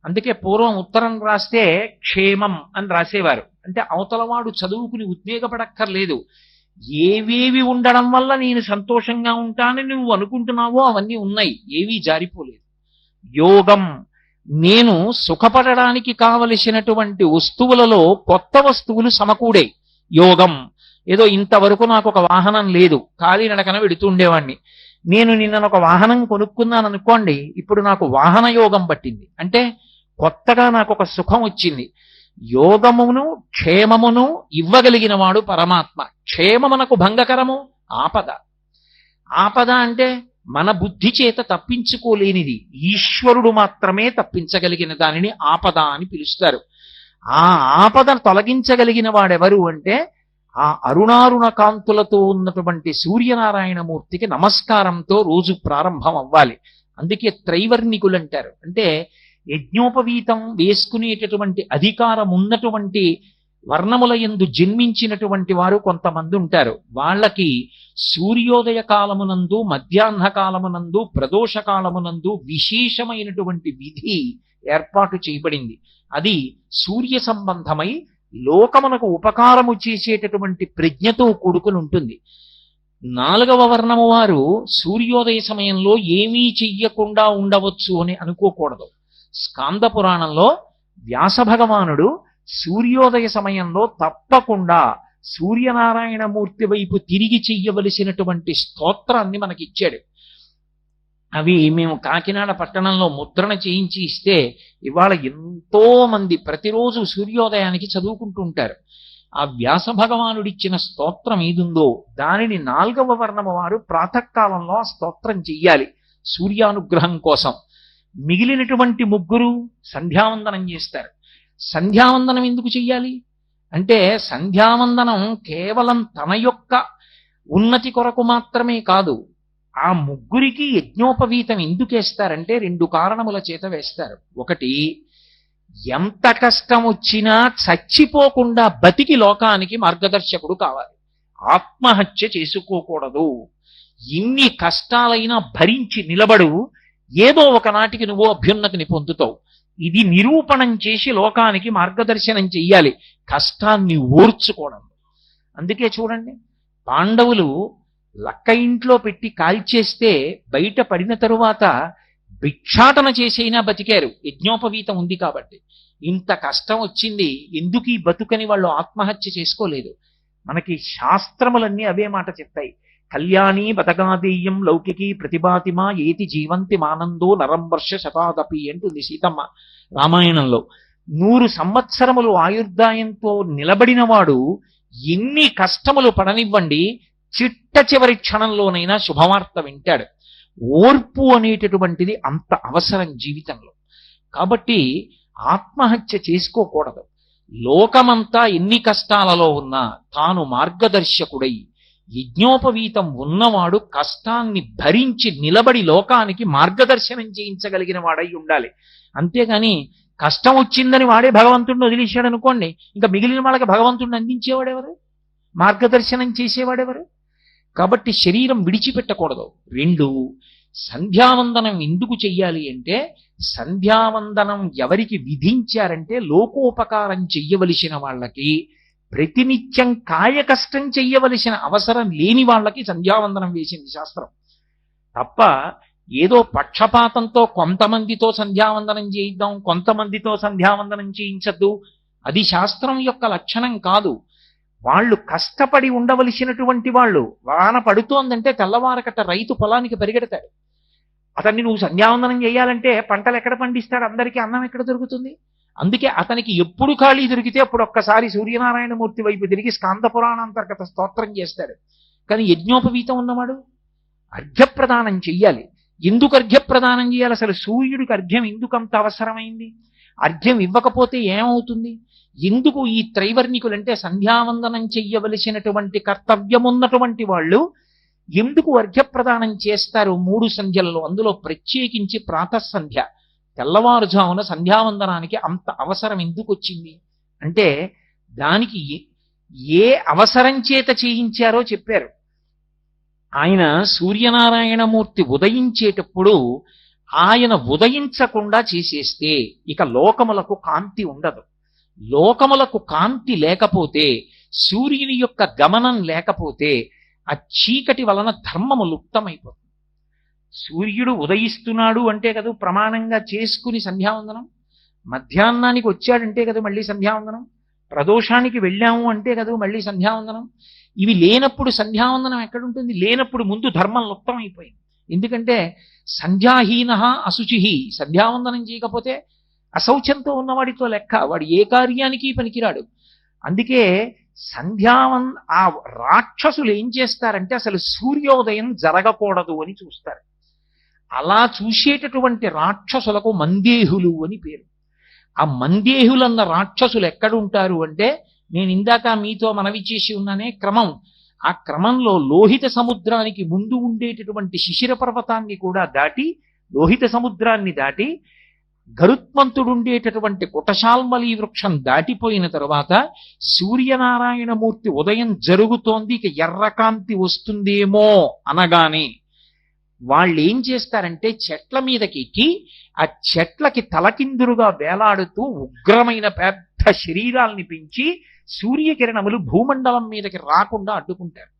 అందుకే పూర్వం ఉత్తరం రాస్తే క్షేమం అని రాసేవారు. అంటే అవతలవాడు చదువుకుని ఉద్వేగపడక్కర్లేదు, ఏవేవి ఉండడం వల్ల నేను సంతోషంగా ఉంటానని నువ్వు అనుకుంటున్నావో అవన్నీ ఉన్నాయి, ఏవీ జారిపోలేదు. యోగం నేను సుఖపడడానికి కావలసినటువంటి వస్తువులలో కొత్త వస్తువులు సమకూడే యోగం. ఏదో ఇంతవరకు నాకు ఒక వాహనం లేదు, కాలినడకన వెడుతుండేవాణ్ణి. నేను నిన్న ఒక వాహనం కొనుక్కున్నాను అనుకోండి, ఇప్పుడు నాకు వాహన యోగం పట్టింది అంటే కొత్తగా నాకు ఒక సుఖం వచ్చింది. యోగమును క్షేమమును ఇవ్వగలిగిన వాడు పరమాత్మ. క్షేమమునకు భంగకరము ఆపద. ఆపద అంటే మన బుద్ధి చేత తప్పించుకోలేనిది, ఈశ్వరుడు మాత్రమే తప్పించగలిగిన దానిని ఆపద అని పిలుస్తారు. ఆ ఆపదను తొలగించగలిగిన వాడెవరు అంటే ఆ అరుణారుణ కాంతులతో ఉన్నటువంటి సూర్యనారాయణమూర్తికి నమస్కారంతో రోజు ప్రారంభం అవ్వాలి. అందుకే త్రైవర్ణికులు అంటారు. అంటే యజ్ఞోపవీతం వేసుకునేటటువంటి అధికారం ఉన్నటువంటి వర్ణముల యందు జన్మించినటువంటి వారు కొంతమంది ఉంటారు. వాళ్ళకి సూర్యోదయ కాలమునందు, మధ్యాహ్న కాలమునందు, ప్రదోష కాలమునందు విశేషమైనటువంటి విధి ఏర్పాటు చేయబడింది. అది సూర్య సంబంధమై లోకమునకు ఉపకారము చేసేటటువంటి ప్రజ్ఞతో కూడుకుని ఉంటుంది. 4వ వర్ణము వారు సూర్యోదయ సమయంలో ఏమీ చెయ్యకుండా ఉండవచ్చు అని అనుకోకూడదు. స్కాంద పురాణంలో వ్యాస భగవానుడు సూర్యోదయ సమయంలో తప్పకుండా సూర్యనారాయణమూర్తి వైపు తిరిగి చెయ్యవలసినటువంటి స్తోత్రాన్ని మనకిచ్చాడు. అవి మేము కాకినాడ పట్టణంలో ముద్రణ చేయించి ఇస్తే ఇవాళ ఎంతో మంది ప్రతిరోజు సూర్యోదయానికి చదువుకుంటూ ఉంటారు. ఆ వ్యాస భగవానుడిచ్చిన స్తోత్రం ఏదుందో దానిని 4వ వర్ణము వారు ప్రాతకాలంలో ఆ స్తోత్రం చెయ్యాలి సూర్యానుగ్రహం కోసం. మిగిలినటువంటి ముగ్గురు సంధ్యావందనం చేస్తారు. సంధ్యావందనం ఎందుకు చెయ్యాలి అంటే సంధ్యావందనం కేవలం తన యొక్క ఉన్నతి కొరకు మాత్రమే కాదు. ఆ ముగ్గురికి యజ్ఞోపవీతం ఎందుకు వేస్తారంటే 2 కారణముల చేత వేస్తారు. ఒకటి, ఎంత కష్టం వచ్చినా చచ్చిపోకుండా బతికి లోకానికి మార్గదర్శకుడు కావాలి. ఆత్మహత్య చేసుకోకూడదు. ఇన్ని కష్టాలైనా భరించి నిలబడు, ఏదో ఒకనాటికి నువ్వు అభ్యున్నతిని పొందుతావు. ఇది నిరూపణం చేసి లోకానికి మార్గదర్శనం చెయ్యాలి, కష్టాన్ని ఓర్చుకోవడం. అందుకే చూడండి, పాండవులు లక్క ఇంట్లో పెట్టి కాల్చేస్తే బయట పడిన తరువాత భిక్షాటన చేసైనా బతికారు, యజ్ఞోపవీతం ఉంది కాబట్టి. ఇంత కష్టం వచ్చింది, ఎందుకు ఈ బతుకని వాళ్ళు ఆత్మహత్య చేసుకోలేదు. మనకి శాస్త్రములన్నీ అవే మాట చెప్తాయి. కళ్యాణి బతగాదేయం లౌకికి ప్రతిభాతిమా ఏతి జీవంతి మానందో నరం వర్ష శతాదపి అంటుంది సీతమ్మ రామాయణంలో. 100 సంవత్సరములు ఆయుర్దాయంతో నిలబడినవాడు ఎన్ని కష్టములు పడనివ్వండి, చిట్ట చివరి క్షణంలోనైనా శుభవార్త వింటాడు. ఓర్పు అనేటటువంటిది అంత అవసరం జీవితంలో. కాబట్టి ఆత్మహత్య చేసుకోకూడదు. లోకమంతా ఎన్ని కష్టాలలో ఉన్నా తాను మార్గదర్శకుడై యజ్ఞోపవీతం ఉన్నవాడు కష్టాన్ని భరించి నిలబడి లోకానికి మార్గదర్శనం చేయించగలిగిన వాడై ఉండాలి. అంతేగాని కష్టం వచ్చిందని వాడే భగవంతుడిని వదిలేశాడు అనుకోండి, ఇంకా మిగిలిన వాళ్ళకి భగవంతుడిని అందించేవాడెవరు, మార్గదర్శనం చేసేవాడెవరు? కాబట్టి శరీరం విడిచిపెట్టకూడదు. 2, సంధ్యావందనం ఎందుకు చెయ్యాలి అంటే సంధ్యావందనం ఎవరికి విధించారంటే లోకోపకారం చెయ్యవలసిన వాళ్ళకి, ప్రతినిత్యం కాయ కష్టం చెయ్యవలసిన అవసరం లేని వాళ్ళకి సంధ్యావందనం వేసింది శాస్త్రం. తప్ప ఏదో పక్షపాతంతో కొంతమందితో సంధ్యావందనం చేయిద్దాం, కొంతమందితో సంధ్యావందనం చేయించద్దు, అది శాస్త్రం యొక్క లక్షణం కాదు. వాళ్ళు కష్టపడి ఉండవలసినటువంటి వాళ్ళు. వాన పడుతోందంటే తెల్లవారకట రైతు పొలానికి పరిగెడతాడు. అతన్ని నువ్వు సంధ్యావందనం చేయాలంటే పంటలు ఎక్కడ పండిస్తాడు, అందరికీ అన్నం ఎక్కడ దొరుకుతుంది? అందుకే అతనికి ఎప్పుడు ఖాళీ దొరికితే అప్పుడు ఒక్కసారి సూర్యనారాయణమూర్తి వైపు తిరిగి స్కాంద పురాణాంతర్గత స్తోత్రం చేస్తాడు. కానీ యజ్ఞోపవీతం ఉన్నవాడు అర్ఘ్యప్రదానం చెయ్యాలి. ఎందుకు అర్ఘ్యప్రదానం చేయాలి? అసలు సూర్యుడికి అర్ఘ్యం ఎందుకంత అవసరమైంది? అర్ఘ్యం ఇవ్వకపోతే ఏమవుతుంది? ఎందుకు ఈ త్రైవర్ణికులంటే సంధ్యావందనం చెయ్యవలసినటువంటి కర్తవ్యం ఉన్నటువంటి వాళ్ళు ఎందుకు అర్ఘ్యప్రదానం చేస్తారు 3 సంధ్యలలో? అందులో ప్రత్యేకించి ప్రాతఃసంధ్య, తెల్లవారుజామున సంధ్యావందనానికి అంత అవసరం ఎందుకు వచ్చింది అంటే దానికి ఏ అవసరం చేత చేయించారో చెప్పారు. ఆయన సూర్యనారాయణమూర్తి ఉదయించేటప్పుడు ఆయన ఉదయించకుండా చేసేస్తే ఇక లోకములకు కాంతి ఉండదు. లోకములకు కాంతి లేకపోతే, సూర్యుని యొక్క గమనం లేకపోతే ఆ చీకటి వలన ధర్మము లుప్తమైపోతుంది. సూర్యుడు ఉదయిస్తున్నాడు అంటే కదా ప్రమాణంగా చేసుకుని సంధ్యావందనం, మధ్యాహ్నానికి వచ్చాడంటే కదా మళ్ళీ సంధ్యావందనం, ప్రదోషానికి వెళ్ళాము అంటే కదా మళ్ళీ సంధ్యావందనం. ఇవి లేనప్పుడు సంధ్యావందనం ఎక్కడుంటుంది? లేనప్పుడు ముందు ధర్మం లుప్తం అయిపోయింది. ఎందుకంటే సంధ్యాహీన అశుచి, సంధ్యావందనం చేయకపోతే అశౌచంతో ఉన్నవాడితో లెక్క, వాడు ఏ కార్యానికి పనికిరాడు. అందుకే ఆ రాక్షసులు ఏం చేస్తారంటే అసలు సూర్యోదయం జరగకూడదు అని చూస్తారు. అలా చూసేటటువంటి రాక్షసులకు మందేహులు అని పేరు. ఆ మందేహులన్న రాక్షసులు ఎక్కడుంటారు అంటే, నేను ఇందాక మీతో మనవి చేసి ఉన్నానే క్రమం, ఆ క్రమంలో లోహిత సముద్రానికి ముందు ఉండేటటువంటి శిశిర పర్వతాన్ని కూడా దాటి, లోహిత సముద్రాన్ని దాటి గరుత్మంతుడుండేటటువంటి కుటశాల్మలి వృక్షం దాటిపోయిన తరువాత సూర్యనారాయణమూర్తి ఉదయం జరుగుతోంది, ఇక ఎర్రకాంతి వస్తుందేమో అనగానే వాళ్ళు ఏం చేస్తారంటే చెట్ల మీదకి ఎక్కి ఆ చెట్లకి తలకిందులుగా వేలాడుతూ ఉగ్రమైన పెద్ద శరీరాల్ని పెంచి సూర్యకిరణములు భూమండలం మీదకి రాకుండా అడ్డుకుంటారు.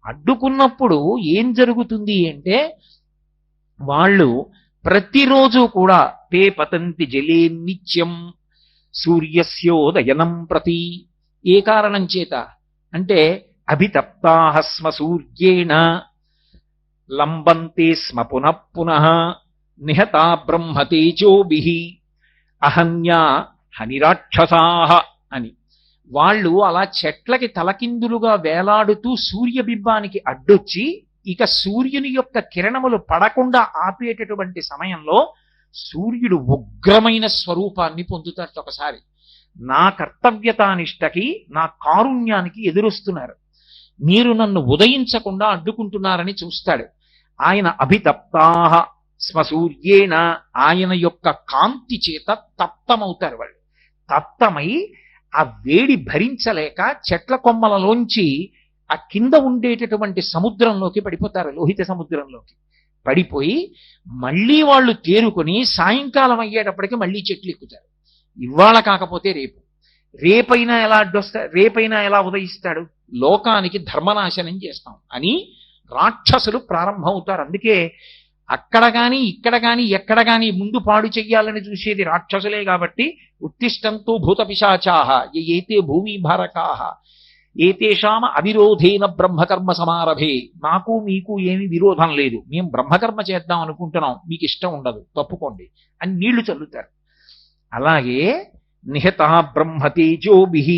అడ్డుకున్నప్పుడు ఏం జరుగుతుంది అంటే, వాళ్ళు ప్రతిరోజు కూడా తే పతంతి జలే నిత్యం సూర్యస్యోదయనం ప్రతి. ఏ కారణం చేత అంటే అభితప్తాః స్మ సూర్యేణ లంబంతే స్మ పునః పునః నిహతా బ్రహ్మతేజోభిః అహన్యా హనిరాక్షసాః అని. వాళ్ళు అలా చెట్లకి తలకిందులుగా వేలాడుతూ సూర్యబింబానికి అడ్డొచ్చి ఇక సూర్యుని యొక్క కిరణములు పడకుండా ఆపేటటువంటి సమయంలో సూర్యుడు ఉగ్రమైన స్వరూపాన్ని పొందుతాడు. ఒకసారి నా కర్తవ్యతానిష్టకి, నా కారుణ్యానికి ఎదురొస్తున్నారు, మీరు నన్ను ఉదయించకుండా అడ్డుకుంటున్నారని చూస్తాడు. ఆయన అభితప్తాః స్మ సూర్యేణ, ఆయన యొక్క కాంతి చేత తప్తమవుతారు. వాళ్ళు తప్తమై ఆ వేడి భరించలేక చెట్ల కొమ్మలలోంచి ఆ కింద ఉండేటటువంటి సముద్రంలోకి పడిపోతారు, లోహిత సముద్రంలోకి పడిపోయి మళ్ళీ వాళ్ళు తేరుకొని సాయంకాలం అయ్యేటప్పటికి మళ్ళీ చెట్లు ఎక్కుతారు. ఇవాళ కాకపోతే రేపు, రేపైనా ఎలా అడ్డొస్తా, రేపైనా ఎలా ఉదయిస్తాడు, లోకానికి ధర్మనాశనం చేస్తాం అని రాక్షసులు ప్రారంభమవుతారు. అందుకే అక్కడ గాని ఇక్కడ గాని ఎక్కడ గాని ముందు పాడు చెయ్యాలని చూసేది రాక్షసులే. కాబట్టి ఉత్తిష్టంతో భూత పిశాచాః ఏతే భూమి భారకాః ఏతేషామ అవిరోధేన బ్రహ్మకర్మ సమారభే. మాకు మీకు ఏమి విరోధం లేదు, మేము బ్రహ్మకర్మ చేద్దాం అనుకుంటున్నాం, మీకు ఇష్టం ఉండదు, తప్పుకోండి అని నీళ్లు చల్లుతారు. అలాగే నిహతా బ్రహ్మతేజోభిః,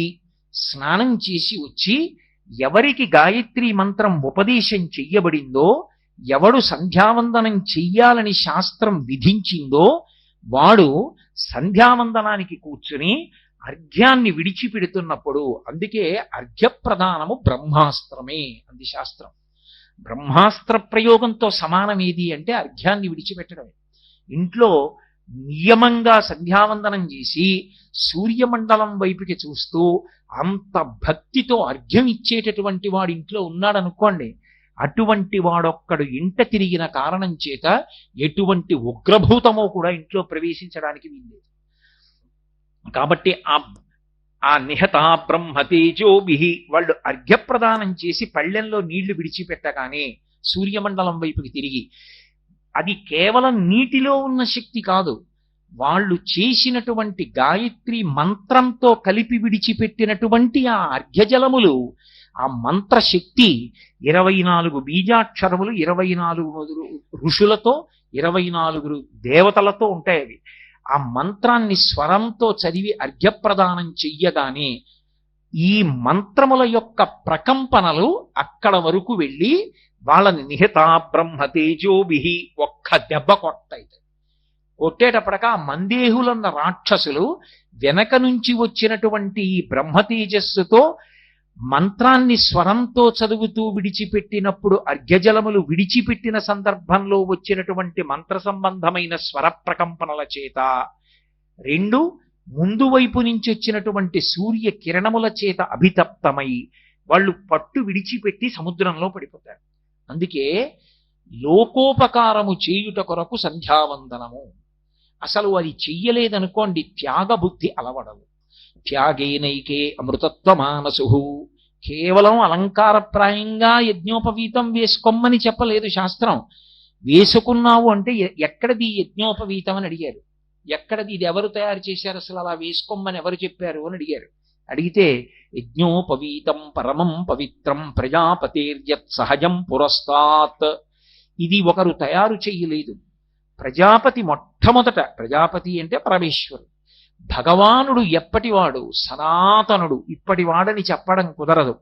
స్నానం చేసి వచ్చి ఎవరికి గాయత్రి మంత్రం ఉపదేశం చెయ్యబడిందో, ఎవడు సంధ్యావందనం చెయ్యాలని శాస్త్రం విధించిందో వాడు సంధ్యావందనానికి కూర్చుని అర్ఘ్యాన్ని విడిచిపెడుతున్నప్పుడు, అందుకే అర్ఘ్యప్రదానము బ్రహ్మాస్త్రమే అంది శాస్త్రం. బ్రహ్మాస్త్ర ప్రయోగంతో సమానం ఏది అంటే అర్ఘ్యాన్ని విడిచిపెట్టడమే. ఇంట్లో నియమంగా సంధ్యావందనం చేసి సూర్యమండలం వైపుకి చూస్తూ అంత భక్తితో అర్ఘ్యం ఇచ్చేటటువంటి వాడు ఇంట్లో ఉన్నాడనుకోండి, అటువంటి వాడొక్కడు ఇంట తిరిగిన కారణం చేత ఎటువంటి ఉగ్రభూతమో కూడా ఇంట్లో ప్రవేశించడానికి వీల్లేదు. కాబట్టి ఆ నిహతా బ్రహ్మతేజోభిః వాళ్ళు అర్ఘ్యప్రదానం చేసి పళ్ళెంలో నీళ్లు విడిచిపెట్టగానే సూర్యమండలం వైపుకి తిరిగి, అది కేవలం నీటిలో ఉన్న శక్తి కాదు, వాళ్ళు చేసినటువంటి గాయత్రి మంత్రంతో కలిపి విడిచిపెట్టినటువంటి ఆ అర్ఘ్యజలములు, ఆ మంత్రశక్తి 24 బీజాక్షరములు 24 ఋషులతో 24 దేవతలతో ఉంటాయి. అవి ఆ మంత్రాన్ని స్వరంతో చదివి అర్ఘ్యప్రదానం చెయ్యగానే ఈ మంత్రముల యొక్క ప్రకంపనలు అక్కడ వరకు వెళ్ళి వాళ్ళని నిహతా బ్రహ్మతేజోభిః ఒక్క దెబ్బ కొట్టాయి. కొట్టేటప్పటిక ఆ మందేహులన్న రాక్షసులు వెనక నుంచి వచ్చినటువంటి ఈ బ్రహ్మతేజస్సుతో మంత్రాన్ని స్వరంతో చదువుతూ విడిచిపెట్టినప్పుడు అర్ఘ్యజలములు విడిచిపెట్టిన సందర్భంలో వచ్చినటువంటి మంత్ర సంబంధమైన స్వర ప్రకంపనల చేత, రెండు ముందు వైపు నుంచి వచ్చినటువంటి సూర్య కిరణముల చేత అభితప్తమై వాళ్ళు పట్టు విడిచిపెట్టి సముద్రంలో పడిపోతారు. అందుకే లోకోపకారము చేయుట కొరకు సంధ్యావందనము. అసలు అది చెయ్యలేదనుకోండి త్యాగబుద్ధి అలవడదు. త్యాగేనైకే అమృతత్వమానసు, కేవలం అలంకారప్రాయంగా యజ్ఞోపవీతం వేసుకోమని చెప్పలేదు శాస్త్రం. వేసుకున్నావు అంటే ఎక్కడది యజ్ఞోపవీతం అని అడిగారు. ఎక్కడది, ఇది ఎవరు తయారు చేశారు, అసలు అలా వేసుకోమని ఎవరు చెప్పారు అని అడిగారు. అడిగితే యజ్ఞోపవీతం పరమం పవిత్రం ప్రజాపతేర్యత్ సహజం పురస్తాత్, ఇది ఒకరు తయారు చెయ్యలేదు. ప్రజాపతి మొట్టమొదట, ప్రజాపతి అంటే పరమేశ్వరుడు, భగవానుడు ఎప్పటివాడు, సనాతనుడు, ఇప్పటివాడని చెప్పడం కుదరదు.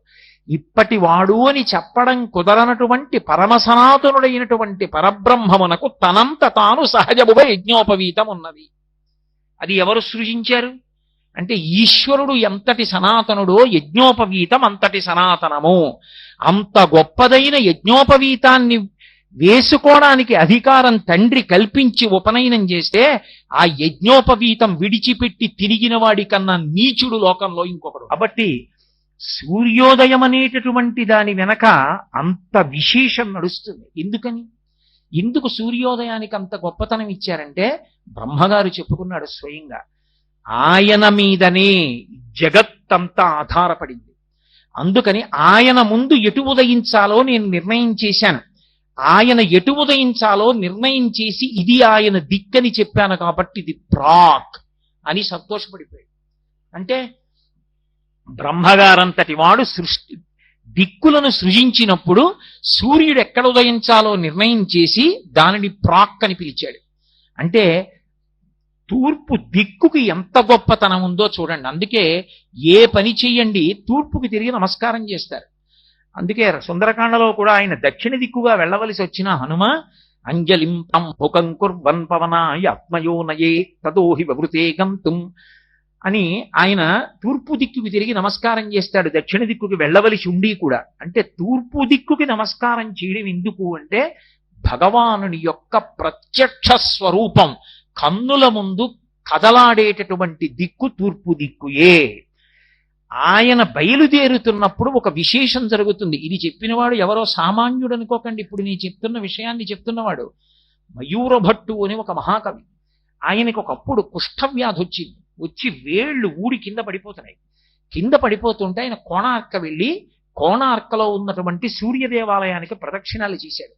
ఇప్పటివాడు అని చెప్పడం కుదరనటువంటి పరమ సనాతనుడైనటువంటి పరబ్రహ్మమునకు తనంత తాను సహజముగా యజ్ఞోపవీతం ఉన్నది. అది ఎవరు సృజించారు అంటే ఈశ్వరుడు ఎంతటి సనాతనుడో యజ్ఞోపవీతం అంతటి సనాతనము. అంత గొప్పదైన యజ్ఞోపవీతాన్ని వేసుకోవడానికి అధికారం తండ్రి కల్పించి ఉపనయనం చేస్తే ఆ యజ్ఞోపవీతం విడిచిపెట్టి తిరిగిన వాడి కన్నా నీచుడు లోకంలో ఇంకొకడు. కాబట్టి సూర్యోదయం అనేటటువంటి దాని వెనక అంత విశేషం నడుస్తుంది. ఎందుకు సూర్యోదయానికి అంత గొప్పతనం ఇచ్చారంటే బ్రహ్మగారు చెప్పుకున్నాడు స్వయంగా, ఆయన మీదనే జగత్తంతా ఆధారపడింది. అందుకని ఆయన ముందు ఎటు ఉదయించాలో నేను నిర్ణయం చేశాను, ఆయన ఎటు ఉదయించాలో నిర్ణయం చేసి ఇది ఆయన దిక్కని చెప్పాను కాబట్టి ఇది ప్రాక్ అని సంతోషపడిపోయాడు. అంటే బ్రహ్మగారంతటి వాడు దిక్కులను సృజించినప్పుడు సూర్యుడు ఎక్కడ ఉదయించాలో నిర్ణయం చేసి దానిని ప్రాక్ అని పిలిచాడు. అంటే తూర్పు దిక్కుకి ఎంత గొప్పతనం ఉందో చూడండి. అందుకే ఏ పని చెయ్యండి తూర్పుకి తిరిగి నమస్కారం చేస్తారు. అందుకే సుందరకాండలో కూడా ఆయన దక్షిణ దిక్కుగా వెళ్ళవలసి వచ్చిన హనుమ అంజలిం ముఖం కుర్వన్ పవనాయ ఆత్మయోనయే తదోహి వృతే గంతుం అని ఆయన తూర్పు దిక్కుకి తిరిగి నమస్కారం చేస్తాడు, దక్షిణ దిక్కుకి వెళ్ళవలసి ఉండి కూడా. అంటే తూర్పు దిక్కుకి నమస్కారం చేయడం ఎందుకు అంటే భగవానుని యొక్క ప్రత్యక్ష స్వరూపం కన్నుల ముందు కదలాడేటటువంటి దిక్కు తూర్పు దిక్కుయే. ఆయన బయలుదేరుతున్నప్పుడు ఒక విశేషం జరుగుతుంది. ఇది చెప్పినవాడు ఎవరో సామాన్యుడు అనుకోకండి. ఇప్పుడు నేను చెప్తున్న విషయాన్ని చెప్తున్నవాడు మయూరభట్టు అని ఒక మహాకవి. ఆయనకు ఒకప్పుడు కుష్ఠవ్యాధి వచ్చింది. వచ్చి వేళ్ళు ఊడి కింద పడిపోతున్నాయి. కింద పడిపోతుంటే ఆయన కోణార్క వెళ్ళి కోణార్కలో ఉన్నటువంటి సూర్య దేవాలయానికి ప్రదక్షిణాలు చేశాడు.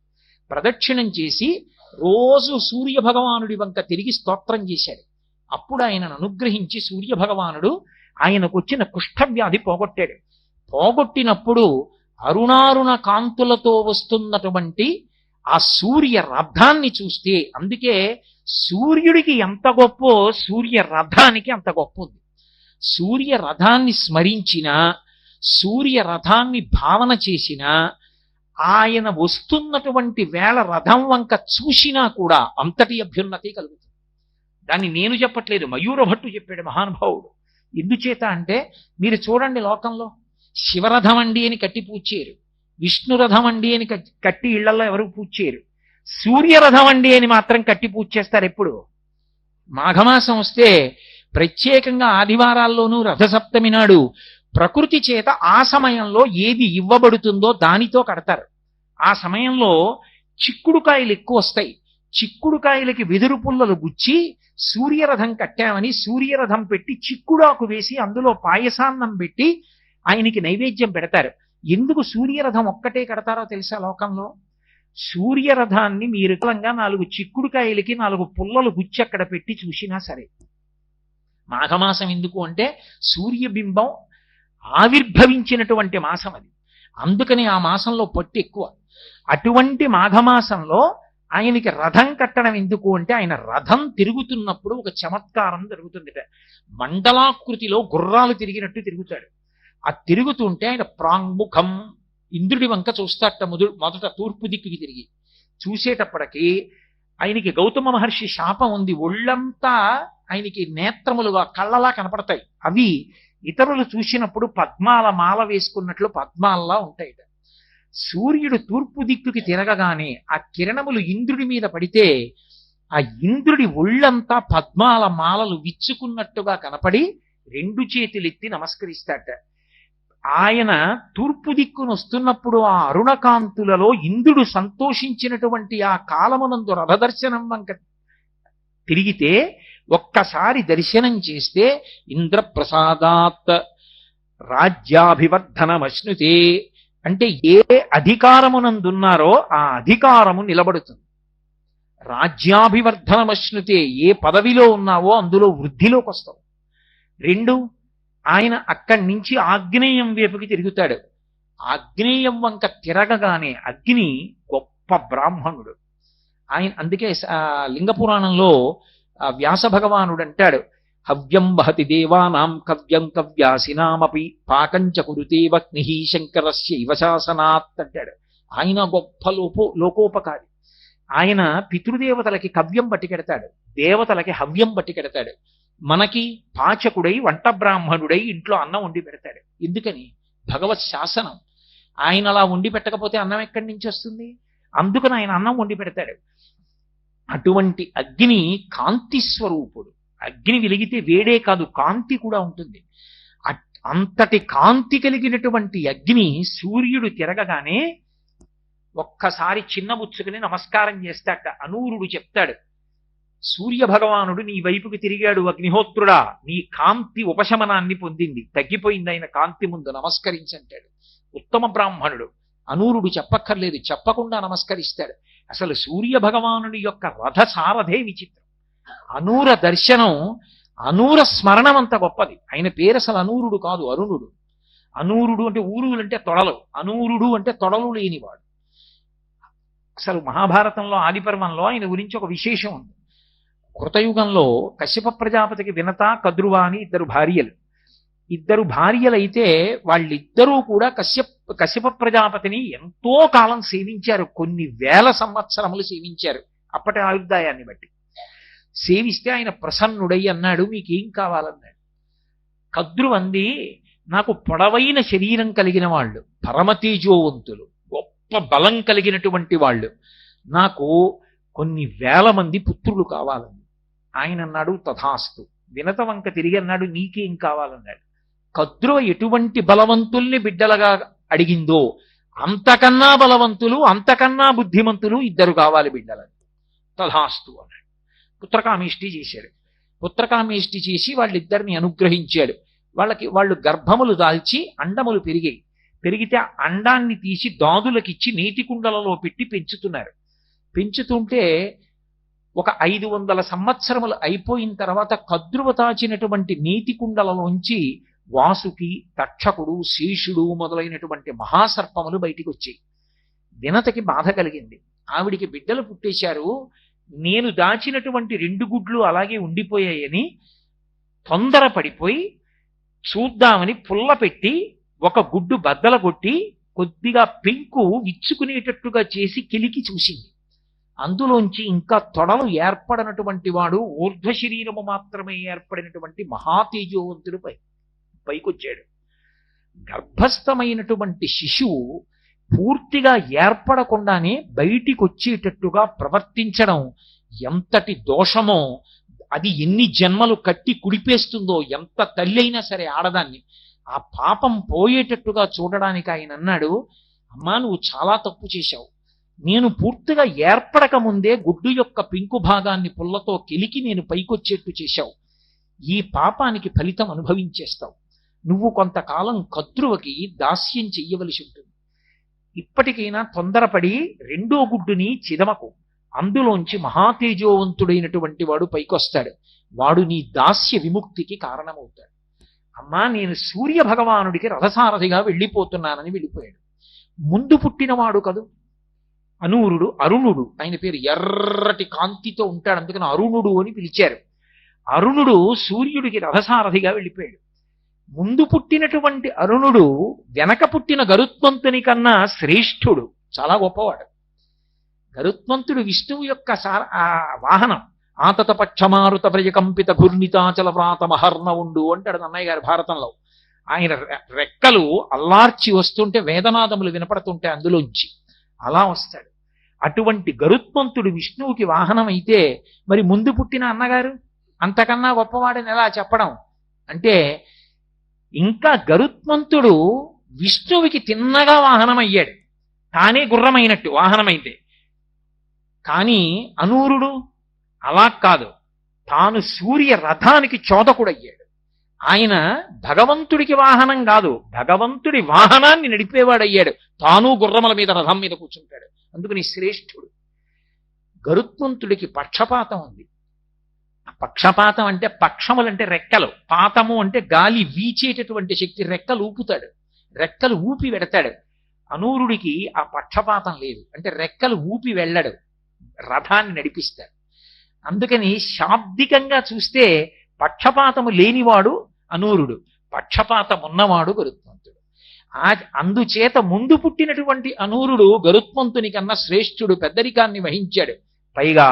ప్రదక్షిణం చేసి రోజు సూర్య భగవానుడి వంక తిరిగి స్తోత్రం చేశాడు. అప్పుడు ఆయనను అనుగ్రహించి సూర్య భగవానుడు ఆయనకు వచ్చిన కుష్ఠవ్యాధి పోగొట్టాడు. పోగొట్టినప్పుడు అరుణారుణ కాంతులతో వస్తున్నటువంటి ఆ సూర్య రథాన్ని చూస్తే, అందుకే సూర్యుడికి ఎంత గొప్పో సూర్య రథానికి అంత గొప్ప ఉంది. సూర్య రథాన్ని స్మరించినా, సూర్య రథాన్ని భావన చేసినా, ఆయన వస్తున్నటువంటి వేళ రథం వంక చూసినా కూడా అంతటి అభ్యున్నతి కలుగుతుంది. దాన్ని నేను చెప్పట్లేదు, మయూరభట్టు చెప్పాడు మహానుభావుడు. ఎందుచేత అంటే మీరు చూడండి, లోకంలో శివరథం అండి అని కట్టి పూజ చేయరు, విష్ణురథం అండి అని కట్టి ఇళ్లలో ఎవరు పూజ చేయరు. సూర్యరథం అండి అని మాత్రం కట్టి పూజ చేస్తారు. ఎప్పుడు మాఘమాసం వస్తే ప్రత్యేకంగా ఆదివారాల్లోనూ రథసప్తమి నాడు ప్రకృతి చేత ఆ సమయంలో ఏది ఇవ్వబడుతుందో దానితో కడతారు. ఆ సమయంలో చిక్కుడుకాయలు ఎక్కువ వస్తాయి. చిక్కుడుకాయలకి వెదురు పుల్లలు గుచ్చి సూర్యరథం కట్టామని సూర్యరథం పెట్టి చిక్కుడాకు వేసి అందులో పాయసాన్నం పెట్టి ఆయనకి నైవేద్యం పెడతారు. ఎందుకు సూర్యరథం ఒక్కటే కడతారో తెలుసా? లోకంలో సూర్యరథాన్ని మీరు 4 చిక్కుడుకాయలకి 4 పుల్లలు గుచ్చి అక్కడ పెట్టి చూసినా సరే. మాఘమాసం ఎందుకు అంటే సూర్యబింబం ఆవిర్భవించినటువంటి మాసం అది. అందుకని ఆ మాసంలో పట్టు ఎక్కువ. అటువంటి మాఘమాసంలో ఆయనకి రథం కట్టడం ఎందుకు అంటే ఆయన రథం తిరుగుతున్నప్పుడు ఒక చమత్కారం జరుగుతుందిట. మండలాకృతిలో గుర్రాలు తిరిగినట్టు తిరుగుతాడు. ఆ తిరుగుతుంటే ఆయన ప్రాంగుఖం ఇంద్రుడి వంక చూస్తాట. మొదట తూర్పు దిక్కుకి తిరిగి చూసేటప్పటికి ఆయనకి గౌతమ మహర్షి శాపం ఉంది. ఒళ్ళంతా ఆయనకి నేత్రములుగా కళ్ళలా కనపడతాయి. అవి ఇతరులు చూసినప్పుడు పద్మాల మాల వేసుకున్నట్లు పద్మాల్లా ఉంటాయిట. సూర్యుడు తూర్పు దిక్కుకి తిరగగానే ఆ కిరణములు ఇంద్రుడి మీద పడితే ఆ ఇంద్రుడి ఒళ్ళంతా పద్మాల మాలలు విచ్చుకున్నట్టుగా కనపడి 2 చేతులెత్తి నమస్కరిస్తాట. ఆయన తూర్పు దిక్కును వస్తున్నప్పుడు ఆ అరుణకాంతులలో ఇంద్రుడు సంతోషించినటువంటి ఆ కాలమునందు రథదర్శనం వంక తిరిగితే ఒక్కసారి దర్శనం చేస్తే ఇంద్రప్రసాదాత్ రాజ్యాభివర్ధనమశ్నుతే అంటే ఏ అధికారమునందున్నారో ఆ అధికారము నిలబడుతుంది. రాజ్యాభివర్ధనమశ్నుతే, ఏ పదవిలో ఉన్నావో అందులో వృద్ధిలోకి వస్తావు. 2, ఆయన అక్కడి నుంచి ఆగ్నేయం వైపుకి తిరుగుతాడు. ఆగ్నేయం వంక తిరగగానే అగ్ని గొప్ప బ్రాహ్మణుడు ఆయన. అందుకే లింగ పురాణంలో వ్యాస భగవానుడు అంటాడు, హవ్యం వహతి దేవానాం కవ్యం కవ్యాసినామపి పాకంచ కురుతే వగ్ని శంకరస్య ఇవ శాసనాత్ అంటాడు. ఆయన గొప్ప లోకోపకారి. ఆయన పితృదేవతలకి కవ్యం పట్టికెడతాడు, దేవతలకి హవ్యం పట్టికెడతాడు. మనకి పాచకుడై వంట బ్రాహ్మణుడై ఇంట్లో అన్నం వండి పెడతాడు. ఎందుకని? భగవత్ శాసనం. ఆయన అలా వండి పెట్టకపోతే అన్నం ఎక్కడి నుంచి వస్తుంది? అందుకని ఆయన అన్నం వండి పెడతాడు. అటువంటి అగ్ని కాంతి స్వరూపుడు. అగ్ని వెలిగితే వేడే కాదు, కాంతి కూడా ఉంటుంది. అంతటి కాంతి కలిగినటువంటి అగ్ని సూర్యుడు తిరగగానే ఒక్కసారి చిన్నబుచ్చుకుని నమస్కారం చేస్తాట. అనూరుడు చెప్తాడు, సూర్య భగవానుడు నీ వైపుకి తిరిగాడు అగ్నిహోత్రుడా, నీ కాంతి ఉపశమనాన్ని పొందింది, తగ్గిపోయింది ఆయన కాంతి ముందు, నమస్కరించంటాడు. ఉత్తమ బ్రాహ్మణుడు. అనూరుడు చెప్పక్కర్లేదు, చెప్పకుండా నమస్కరిస్తాడు. అసలు సూర్య భగవానుడి యొక్క రథ సారథే విచిత్రం. అనూర దర్శనం, అనూర స్మరణం అంత గొప్పది. ఆయన పేరు అసలు అనూరుడు కాదు, అరుణుడు. అనూరుడు అంటే ఊరువులు అంటే తొడలు, అనూరుడు అంటే తొడలు లేనివాడు. అసలు మహాభారతంలో ఆదిపర్వంలో ఆయన గురించి ఒక విశేషం ఉంది. కృతయుగంలో కశ్యప ప్రజాపతికి వినత, కద్రువ అని ఇద్దరు భార్యలైతే వాళ్ళిద్దరూ కూడా కశ్యప ప్రజాపతిని ఎంతో కాలం సేవించారు. కొన్ని వేల సంవత్సరములు సేవించారు అప్పటి ఆయుర్దాయాన్ని బట్టి. సేవిస్తే ఆయన ప్రసన్నుడై అన్నాడు, మీకేం కావాలన్నాడు. కద్రువంది, నాకు పొడవైన శరీరం కలిగిన వాళ్ళు, పరమతేజోవంతులు, గొప్ప బలం కలిగినటువంటి వాళ్ళు, నాకు కొన్ని వేల మంది పుత్రులు కావాలండి. ఆయన అన్నాడు, తథాస్తు. వినత వంక తిరిగి అన్నాడు, నీకేం కావాలన్నాడు. కద్రువ ఎటువంటి బలవంతుల్ని బిడ్డలుగా అడిగిందో అంతకన్నా బలవంతులు, అంతకన్నా బుద్ధిమంతులు ఇద్దరు కావాలి బిడ్డలని. తథాస్తు అన్నాడు. పుత్రకామేష్టి చేశాడు. పుత్రకామేష్టి చేసి వాళ్ళిద్దరిని అనుగ్రహించాడు. వాళ్ళు గర్భములు దాల్చి అండములు పెరిగితే ఆ అండాన్ని తీసి దాదులకిచ్చి నీటి కుండలలో పెట్టి పెంచుతున్నారు. పెంచుతుంటే ఒక 500 సంవత్సరములు అయిపోయిన తర్వాత కద్రువ తాచినటువంటి నీటి కుండలలోంచి వాసుకి, తక్షకుడు, శేషుడు మొదలైనటువంటి మహాసర్పములు బయటికి వచ్చాయి. వినతకి బాధ కలిగింది. ఆవిడికి బిడ్డలు పుట్టేశారు, నేను దాచినటువంటి 2 గుడ్లు అలాగే ఉండిపోయాయని తొందరపడిపోయి చూద్దామని పుల్ల పెట్టి ఒక గుడ్డు బద్దల కొట్టి కొద్దిగా పెంకు విచ్చుకునేటట్టుగా చేసి కిలికి చూసింది. అందులోంచి ఇంకా తొడలు ఏర్పడినటువంటి వాడు, ఊర్ధ్వ శరీరము మాత్రమే ఏర్పడినటువంటి మహాతేజోవంతుడు పైకొచ్చాడు. గర్భస్థమైనటువంటి శిశువు పూర్తిగా ఏర్పడకుండానే బయటికి వచ్చేటట్టుగా ప్రవర్తించడం ఎంతటి దోషమో, అది ఎన్ని జన్మలు కట్టి కుడిపేస్తుందో, ఎంత తల్లి అయినా సరే ఆడదాన్ని. ఆ పాపం పోయేటట్టుగా చూడడానికి ఆయన అన్నాడు, అమ్మా నువ్వు చాలా తప్పు చేశావు. నేను పూర్తిగా ఏర్పడక ముందే గుడ్డు యొక్క పింకు భాగాన్ని పుల్లతో కెలికి నేను పైకొచ్చేట్టు చేశావు. ఈ పాపానికి ఫలితం అనుభవించేస్తావు. నువ్వు కొంతకాలం కద్రువకి దాస్యం చెయ్యవలసి ఉంటుంది. ఇప్పటికైనా తొందరపడి 2వ గుడ్డుని చిదమకు, అందులోంచి మహాతేజోవంతుడైనటువంటి వాడు పైకొస్తాడు. వాడు నీ దాస్య విముక్తికి కారణమవుతాడు. అమ్మా నేను సూర్య భగవానుడికి రథసారథిగా వెళ్ళిపోతున్నానని వెళ్ళిపోయాడు. ముందు పుట్టినవాడు కదూ అనూరుడు, అరుణుడు ఆయన పేరు. ఎర్రటి కాంతితో ఉంటాడు, అందుకని అరుణుడు అని పిలిచారు. అరుణుడు సూర్యుడికి రథసారథిగా వెళ్ళిపోయాడు. ముందు పుట్టినటువంటి అరుణుడు వెనక పుట్టిన గరుత్మంతుని కన్నా శ్రేష్ఠుడు, చాలా గొప్పవాడు. గరుత్మంతుడు విష్ణువు యొక్క వాహనం. ఆతత పక్షమారుత ప్రజకంపిత ఘూర్ణితాచల వ్రాత మహర్ణ ఉండు అంటాడు నన్నయ్య గారి భారతంలో. ఆయన రెక్కలు అల్లార్చి వస్తుంటే వేదనాదములు వినపడుతుంటే అందులోంచి అలా వస్తాడు. అటువంటి గరుత్మంతుడు విష్ణువుకి వాహనం అయితే మరి ముందు పుట్టిన అన్నగారు అంతకన్నా గొప్పవాడని ఎలా చెప్పడం అంటే, ఇంకా గరుత్మంతుడు విష్ణువుకి తిన్నగా వాహనం అయ్యాడు, తానే గుర్రమైనట్టు వాహనమైతే. కానీ అనూరుడు అలా కాదు, తాను సూర్య రథానికి చోదకుడయ్యాడు. ఆయన భగవంతుడికి వాహనం కాదు, భగవంతుడి వాహనాన్ని నడిపేవాడయ్యాడు. తాను గుర్రముల మీద, రథం మీద కూర్చుంటాడు. అందుకని శ్రేష్ఠుడు. గరుత్మంతుడికి పక్షపాతం ఉంది. పక్షపాతం అంటే పక్షములంటే రెక్కలు, పాతము అంటే గాలి వీచేటటువంటి శక్తి, రెక్కలు ఊపుతాడు, రెక్కలు ఊపి వెడతాడు. అనూరుడికి ఆ పక్షపాతం లేదు, అంటే రెక్కలు ఊపి వెళ్ళడు, రథాన్ని నడిపిస్తాడు. అందుకని శాబ్దికంగా చూస్తే పక్షపాతము లేనివాడు అనూరుడు, పక్షపాతం ఉన్నవాడు గరుత్మంతుడు. అందుచేత ముందు పుట్టినటువంటి అనూరుడు గరుత్మంతుని కన్నా శ్రేష్ఠుడు, పెద్దరికాన్ని వహించాడు. పైగా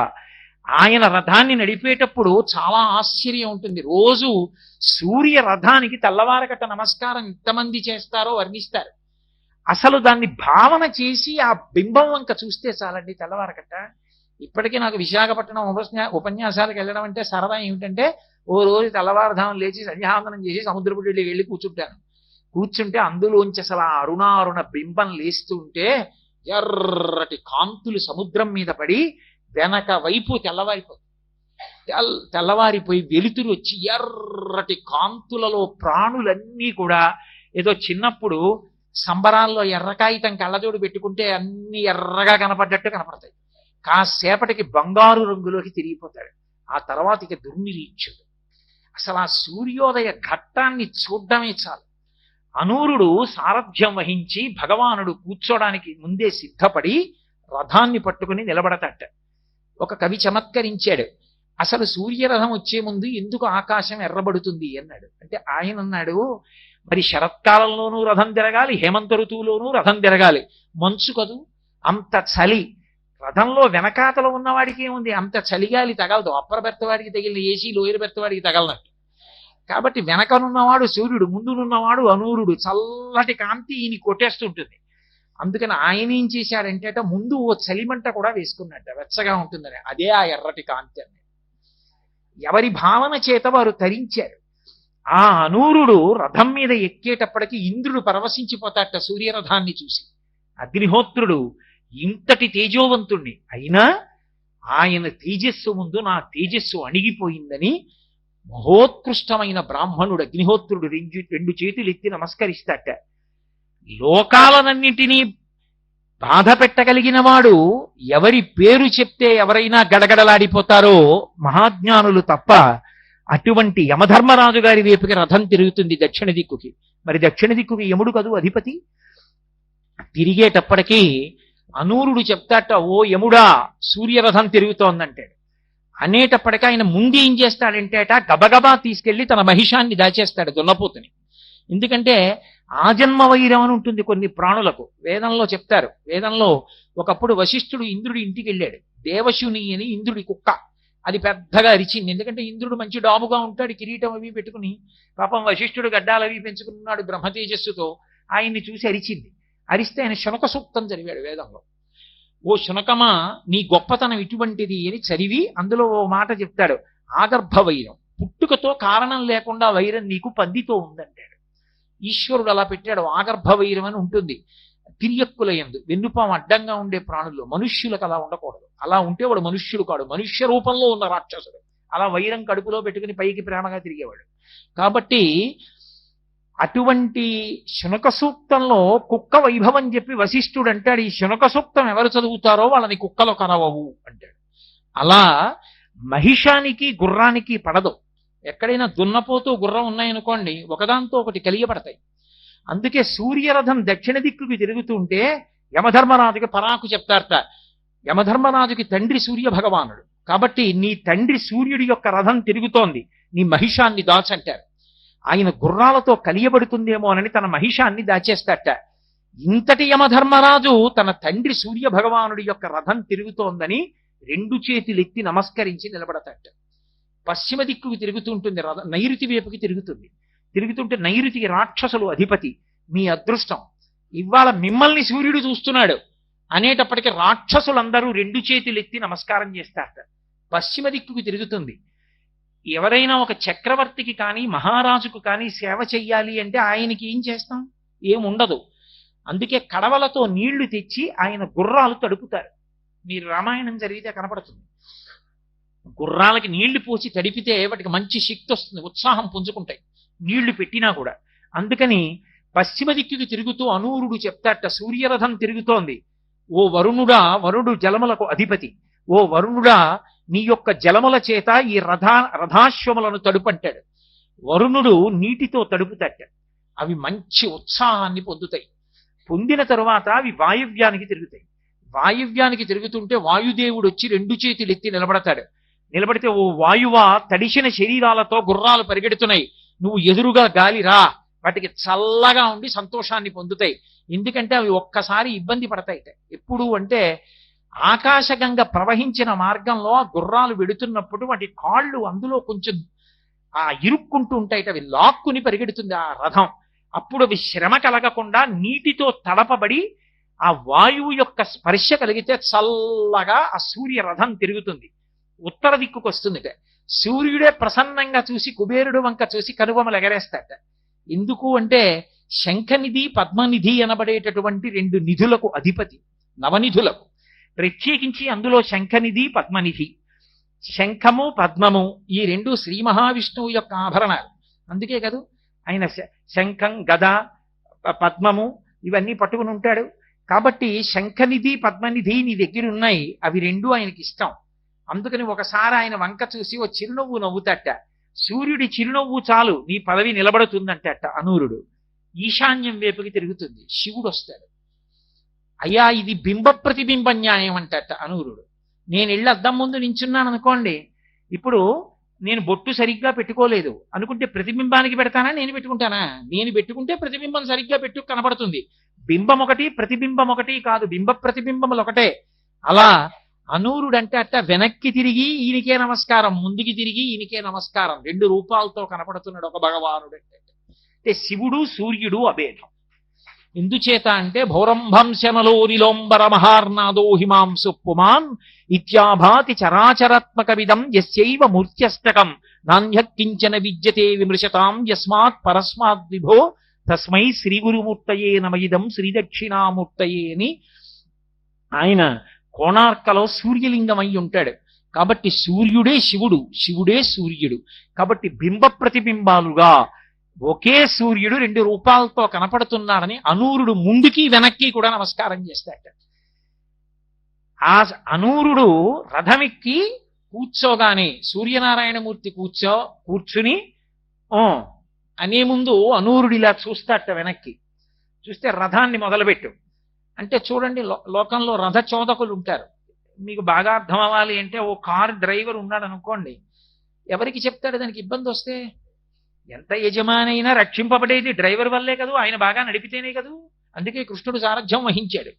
ఆయన రథాన్ని నడిపేటప్పుడు చాలా ఆశ్చర్యం ఉంటుంది. రోజు సూర్య రథానికి తెల్లవారకట నమస్కారం ఎంతమంది చేస్తారో వర్ణిస్తారు. అసలు దాన్ని భావన చేసి ఆ బింబం వంక చూస్తే చాలండి తెల్లవారకట. ఇప్పటికీ నాకు విశాఖపట్నం ఉపన్యాసాలకు వెళ్ళడం అంటే సరదా. ఏమిటంటే ఓ రోజు తెల్లవారుధామం లేచి సంధ్యావందనం చేసి సముద్రపుడికి వెళ్ళి కూర్చుంటే అందులోంచి అసలు ఆ అరుణారుణ బింబం లేస్తూ ఉంటే ఎర్రటి కాంతులు సముద్రం మీద పడి వెనక వైపు తెల్లవారిపోయి వెలుతురు వచ్చి ఎర్రటి కాంతులలో ప్రాణులన్నీ కూడా ఏదో చిన్నప్పుడు సంబరాల్లో ఎర్రకాగితం కళ్ళజోడు పెట్టుకుంటే అన్ని ఎర్రగా కనపడ్డట్టు కనపడతాయి. కాసేపటికి బంగారు రంగులోకి తిరిగిపోతాడు. ఆ తర్వాత ఇక దుర్నిరీక్షుడు. అసలు ఆ సూర్యోదయ ఘట్టాన్ని చూడ్డమే చాలు. అనూరుడు సారథ్యం వహించి భగవానుడు కూర్చోడానికి ముందే సిద్ధపడి రథాన్ని పట్టుకుని నిలబడతట. ఒక కవి చమత్కరించాడు, అసలు సూర్యరథం వచ్చే ముందు ఎందుకు ఆకాశం ఎర్రబడుతుంది అన్నాడు. అంటే ఆయన అన్నాడు, మరి శరత్కాలంలోనూ రథం తిరగాలి, హేమంత ఋతువులోనూ రథం తిరగాలి, మంచు కదూ, అంత చలి. రథంలో వెనకాతలో ఉన్నవాడికి ఏముంది, అంత చలిగాలి తగలదు. అప్పర్ బెర్త్ వాడికి తగిలిన ఏసీ లోయర్ బెర్త్ వాడికి తగలనట్టు. కాబట్టి వెనకనున్నవాడు సూర్యుడు, ముందునున్నవాడు అనూరుడు. చల్లటి కాంతి ఈయన కొట్టేస్తుంటుంది. అందుకని ఆయన ఏం చేశాడంటే ముందు ఓ చలిమంట కూడా వేసుకున్నట్ట, వెచ్చగా ఉంటుందని. అదే ఆ ఎర్రటి కాంతి అని ఎవరి భావన చేత వారు తరించారు. ఆ అనూరుడు రథం మీద ఎక్కేటప్పటికి ఇంద్రుడు పరవశించిపోతాట సూర్యరథాన్ని చూసి. అగ్నిహోత్రుడు ఇంతటి తేజోవంతుణ్ణి అయినా ఆయన తేజస్సు ముందు నా తేజస్సు అణిగిపోయిందని మహోత్కృష్టమైన బ్రాహ్మణుడు అగ్నిహోత్రుడు రెండు చేతులు ఎత్తి నమస్కరిస్తాట. లోకాలనన్నింటినీ బాధ పెట్టగలిగిన వాడు ఎవరి పేరు చెప్తే ఎవరైనా గడగడలాడిపోతారో మహాజ్ఞానులు తప్ప. అటువంటి యమధర్మరాజు గారి వైపుకి రథం తిరుగుతుంది దక్షిణ దిక్కుకి. మరి దక్షిణ దిక్కుకి యముడు కదూ అధిపతి. తిరిగేటప్పటికీ అనూరుడు చెప్తాట, ఓ యముడా సూర్యరథం తిరుగుతోందంటాడు. అనేటప్పటికీ ఆయన ముందు ఏం చేస్తాడంటేట గబగబా తీసుకెళ్లి తన మహిషాన్ని దాచేస్తాడు, దున్నపోతుని. ఎందుకంటే ఆజన్మ వైరం అని ఉంటుంది కొన్ని ప్రాణులకు. వేదంలో చెప్తారు. వేదంలో ఒకప్పుడు వశిష్ఠుడు ఇంద్రుడి ఇంటికి వెళ్ళాడు. దేవశుని అని ఇంద్రుడి కుక్క, అది పెద్దగా అరిచింది. ఎందుకంటే ఇంద్రుడు మంచి డాబుగా ఉంటాడు, కిరీటం అవి పెట్టుకుని. పాపం వశిష్ఠుడు గడ్డాలు అవి పెంచుకున్నాడు బ్రహ్మతేజస్సుతో. ఆయన్ని చూసి అరిచింది. అరిస్తే ఆయన శునక సూక్తం చదివాడు వేదంలో. ఓ శునకమా నీ గొప్పతనం ఇటువంటిది అని చదివి అందులో ఓ మాట చెప్తాడు, ఆగర్భ వైరం, పుట్టుకతో కారణం లేకుండా వైరం నీకు పందితో ఉందంటాడు. ఈశ్వరుడు అలా పెట్టాడు. ఆగర్భ వైరం అని ఉంటుంది. తిరియక్కుల యందు వెన్నుపాము అడ్డంగా ఉండే ప్రాణుల్లో మనుష్యులకు అలా ఉండకూడదు. అలా ఉంటే వాడు మనుష్యుడు కాడు, మనుష్య రూపంలో ఉన్న రాక్షసుడు. అలా వైరం కడుపులో పెట్టుకుని పైకి ప్రేమగా తిరిగేవాడు. కాబట్టి అటువంటి శునక సూక్తంలో కుక్క వైభవం చెప్పి వశిష్ఠుడు అంటాడు, ఈ శునక సూక్తం ఎవరు చదువుతారో వాళ్ళని కుక్కలు కనవవు అంటాడు. అలా మహిషానికి గుర్రానికి పడదు. ఎక్కడైనా దున్నపోతూ గుర్రం ఉన్నాయనుకోండి, ఒకదాంతో ఒకటి కలియబడతాయి. అందుకే సూర్యరథం దక్షిణ దిక్కుకి తిరుగుతుంటే యమధర్మరాజుకి పరాకు చెప్తారట. యమధర్మరాజుకి తండ్రి సూర్య భగవానుడు కాబట్టి నీ తండ్రి సూర్యుడి యొక్క రథం తిరుగుతోంది, నీ మహిషాన్ని దాచంటారు. ఆయన గుర్రాలతో కలియబడుతుందేమో అని తన మహిషాన్ని దాచేస్తాట. ఇంతటి యమధర్మరాజు తన తండ్రి సూర్య భగవానుడి యొక్క రథం తిరుగుతోందని రెండు చేతులెత్తి నమస్కరించి నిలబడతాట. పశ్చిమ దిక్కుకి తిరుగుతుంటుంది రథం, నైరుతి వైపుకి తిరుగుతుంది. తిరుగుతుంటే నైరుతికి రాక్షసులు అధిపతి. మీ అదృష్టం ఇవాళ మిమ్మల్ని సూర్యుడు చూస్తున్నాడు అనేటప్పటికీ రాక్షసులందరూ రెండు చేతులెత్తి నమస్కారం చేస్తారట. పశ్చిమ దిక్కుకి తిరుగుతుంది. ఎవరైనా ఒక చక్రవర్తికి కానీ మహారాజుకు కానీ సేవ చెయ్యాలి అంటే ఆయనకి ఏం చేస్తాం, ఏముండదు. అందుకే కడవలతో నీళ్లు తెచ్చి ఆయన గుర్రాలు తడుపుతారు. మీరు రామాయణం జరిగితే కనపడుతుంది. గుర్రాలకి నీళ్లు పోసి తడిపితే వాటికి మంచి శక్తి వస్తుంది, ఉత్సాహం పుంజుకుంటాయి నీళ్లు పెట్టినా కూడా. అందుకని పశ్చిమ దిక్కుకి తిరుగుతూ అనూరుడు చెప్తాట, సూర్యరథం తిరుగుతోంది. ఓ వరుణుడా, వరుడు జలములకు అధిపతి, ఓ వరుణుడా, నీ యొక్క జలముల చేత ఈ రథాశ్వములను తడుపంటాడు. వరుణుడు నీటితో తడుపుతట. అవి మంచి ఉత్సాహాన్ని పొందుతాయి. పొందిన తరువాత అవి వాయువ్యానికి తిరుగుతాయి. వాయువ్యానికి తిరుగుతుంటే వాయుదేవుడు వచ్చి 2 చేతులు ఎత్తి నిలబడతాడు. నిలబడితే, ఓ వాయువా, తడిసిన శరీరాలతో గుర్రాలు పరిగెడుతున్నాయి, నువ్వు ఎదురుగా గాలి రా, వాటికి చల్లగా ఉండి సంతోషాన్ని పొందుతాయి. ఎందుకంటే అవి ఒక్కసారి ఇబ్బంది పడతాయిట. ఎప్పుడు అంటే ఆకాశగంగ ప్రవహించిన మార్గంలో ఆ గుర్రాలు వెడుతున్నప్పుడు వాటి కాళ్ళు అందులో కొంచెం ఇరుక్కుంటూ ఉంటాయిట. అవి లాక్కుని పరిగెడుతుంది ఆ రథం. అప్పుడు అవి శ్రమ కలగకుండా నీటితో తడపబడి ఆ వాయువు యొక్క స్పర్శ కలిగితే చల్లగా ఆ సూర్య రథం తిరుగుతుంది, ఉత్తర దిక్కుకు వస్తుందిట. సూర్యుడే ప్రసన్నంగా చూసి కుబేరుడు వంక చూసి కనుబొమలు ఎగరేస్తాట. ఎందుకు అంటే శంఖనిధి పద్మనిధి అనబడేటటువంటి 2 నిధులకు అధిపతి, నవనిధులకు. ప్రత్యేకించి అందులో శంఖనిధి పద్మనిధి. శంఖము పద్మము ఈ 2 శ్రీ మహావిష్ణువు యొక్క ఆభరణాలు. అందుకే కదూ ఆయన శంఖం గద పద్మము ఇవన్నీ పట్టుకుని ఉంటాడు. కాబట్టి శంఖనిధి పద్మనిధి నీ దగ్గర ఉన్నాయి, అవి 2 ఆయనకి ఇష్టం. అందుకని ఒకసారి ఆయన వంక చూసి ఓ చిరునవ్వు నవ్వుతట. సూర్యుడి చిరునవ్వు చాలు నీ పదవి నిలబడుతుందంటట. అనూరుడు ఈశాన్యం వైపుకి తిరుగుతుంది. శివుడు వస్తాడు. అయ్యా, ఇది బింబ ప్రతిబింబ న్యాయం అంటట అనూరుడు. నేను ఇళ్ళ అద్దం ముందు నించున్నాను అనుకోండి, ఇప్పుడు నేను బొట్టు సరిగ్గా పెట్టుకోలేదు అనుకుంటే ప్రతిబింబానికి పెడతానా, నేను పెట్టుకుంటానా? నేను పెట్టుకుంటే ప్రతిబింబం సరిగ్గా పెట్టు కనబడుతుంది. బింబం ఒకటి ప్రతిబింబం ఒకటి కాదు, బింబ ప్రతిబింబములు ఒకటే. అలా అనూరుడంటే అట్ట వెనక్కి తిరిగి ఈయనకే నమస్కారం, ముందుకి తిరిగి ఈయనకే నమస్కారం, 2 రూపాలతో కనపడుతున్నాడు ఒక భగవానుడు. అంటే శివుడు సూర్యుడు అభేదం. ఎందుచేత అంటే భౌరంభంశనలో నిలోంబర మహార్నాదో హిమాంసు పుమాన్ ఇత్యాభాతి చరాచరాత్మక విదం యస్యైవ మూర్త్యష్టకం నాణ్య కించన విద్యతే విమృశతాం యస్మాత్ పరస్మాత్ విభో తస్మై శ్రీ గురుమూర్తయే నమయిదం శ్రీదక్షిణామూర్తయే అని ఆయన కోణార్కలో సూర్యలింగం అయి ఉంటాడు. కాబట్టి సూర్యుడే శివుడు, శివుడే సూర్యుడు. కాబట్టి బింబ ప్రతిబింబాలుగా ఒకే సూర్యుడు 2 రూపాలతో కనపడుతున్నాడని అనూరుడు ముందుకి వెనక్కి కూడా నమస్కారం చేస్తాడు. ఆ అనూరుడు రథమెక్కి కూర్చోగానే సూర్యనారాయణమూర్తి కూర్చుని అనే ముందు అనూరుడు ఇలా చూస్తాట. వెనక్కి చూస్తే రథాన్ని మొదలుపెట్టు అంటే చూడండి, లోకంలో రథ చోదకులు ఉంటారు. మీకు బాగా అర్థం అవ్వాలి అంటే ఓ కారు డ్రైవర్ ఉన్నాడు అనుకోండి, ఎవరికి చెప్తాడు దానికి ఇబ్బంది వస్తే? ఎంత యజమానైనా రక్షింపబడేది డ్రైవర్ వల్లే కదూ, ఆయన బాగా నడిపితేనే కదూ. అందుకే కృష్ణుడు సారథ్యం వహించాడు.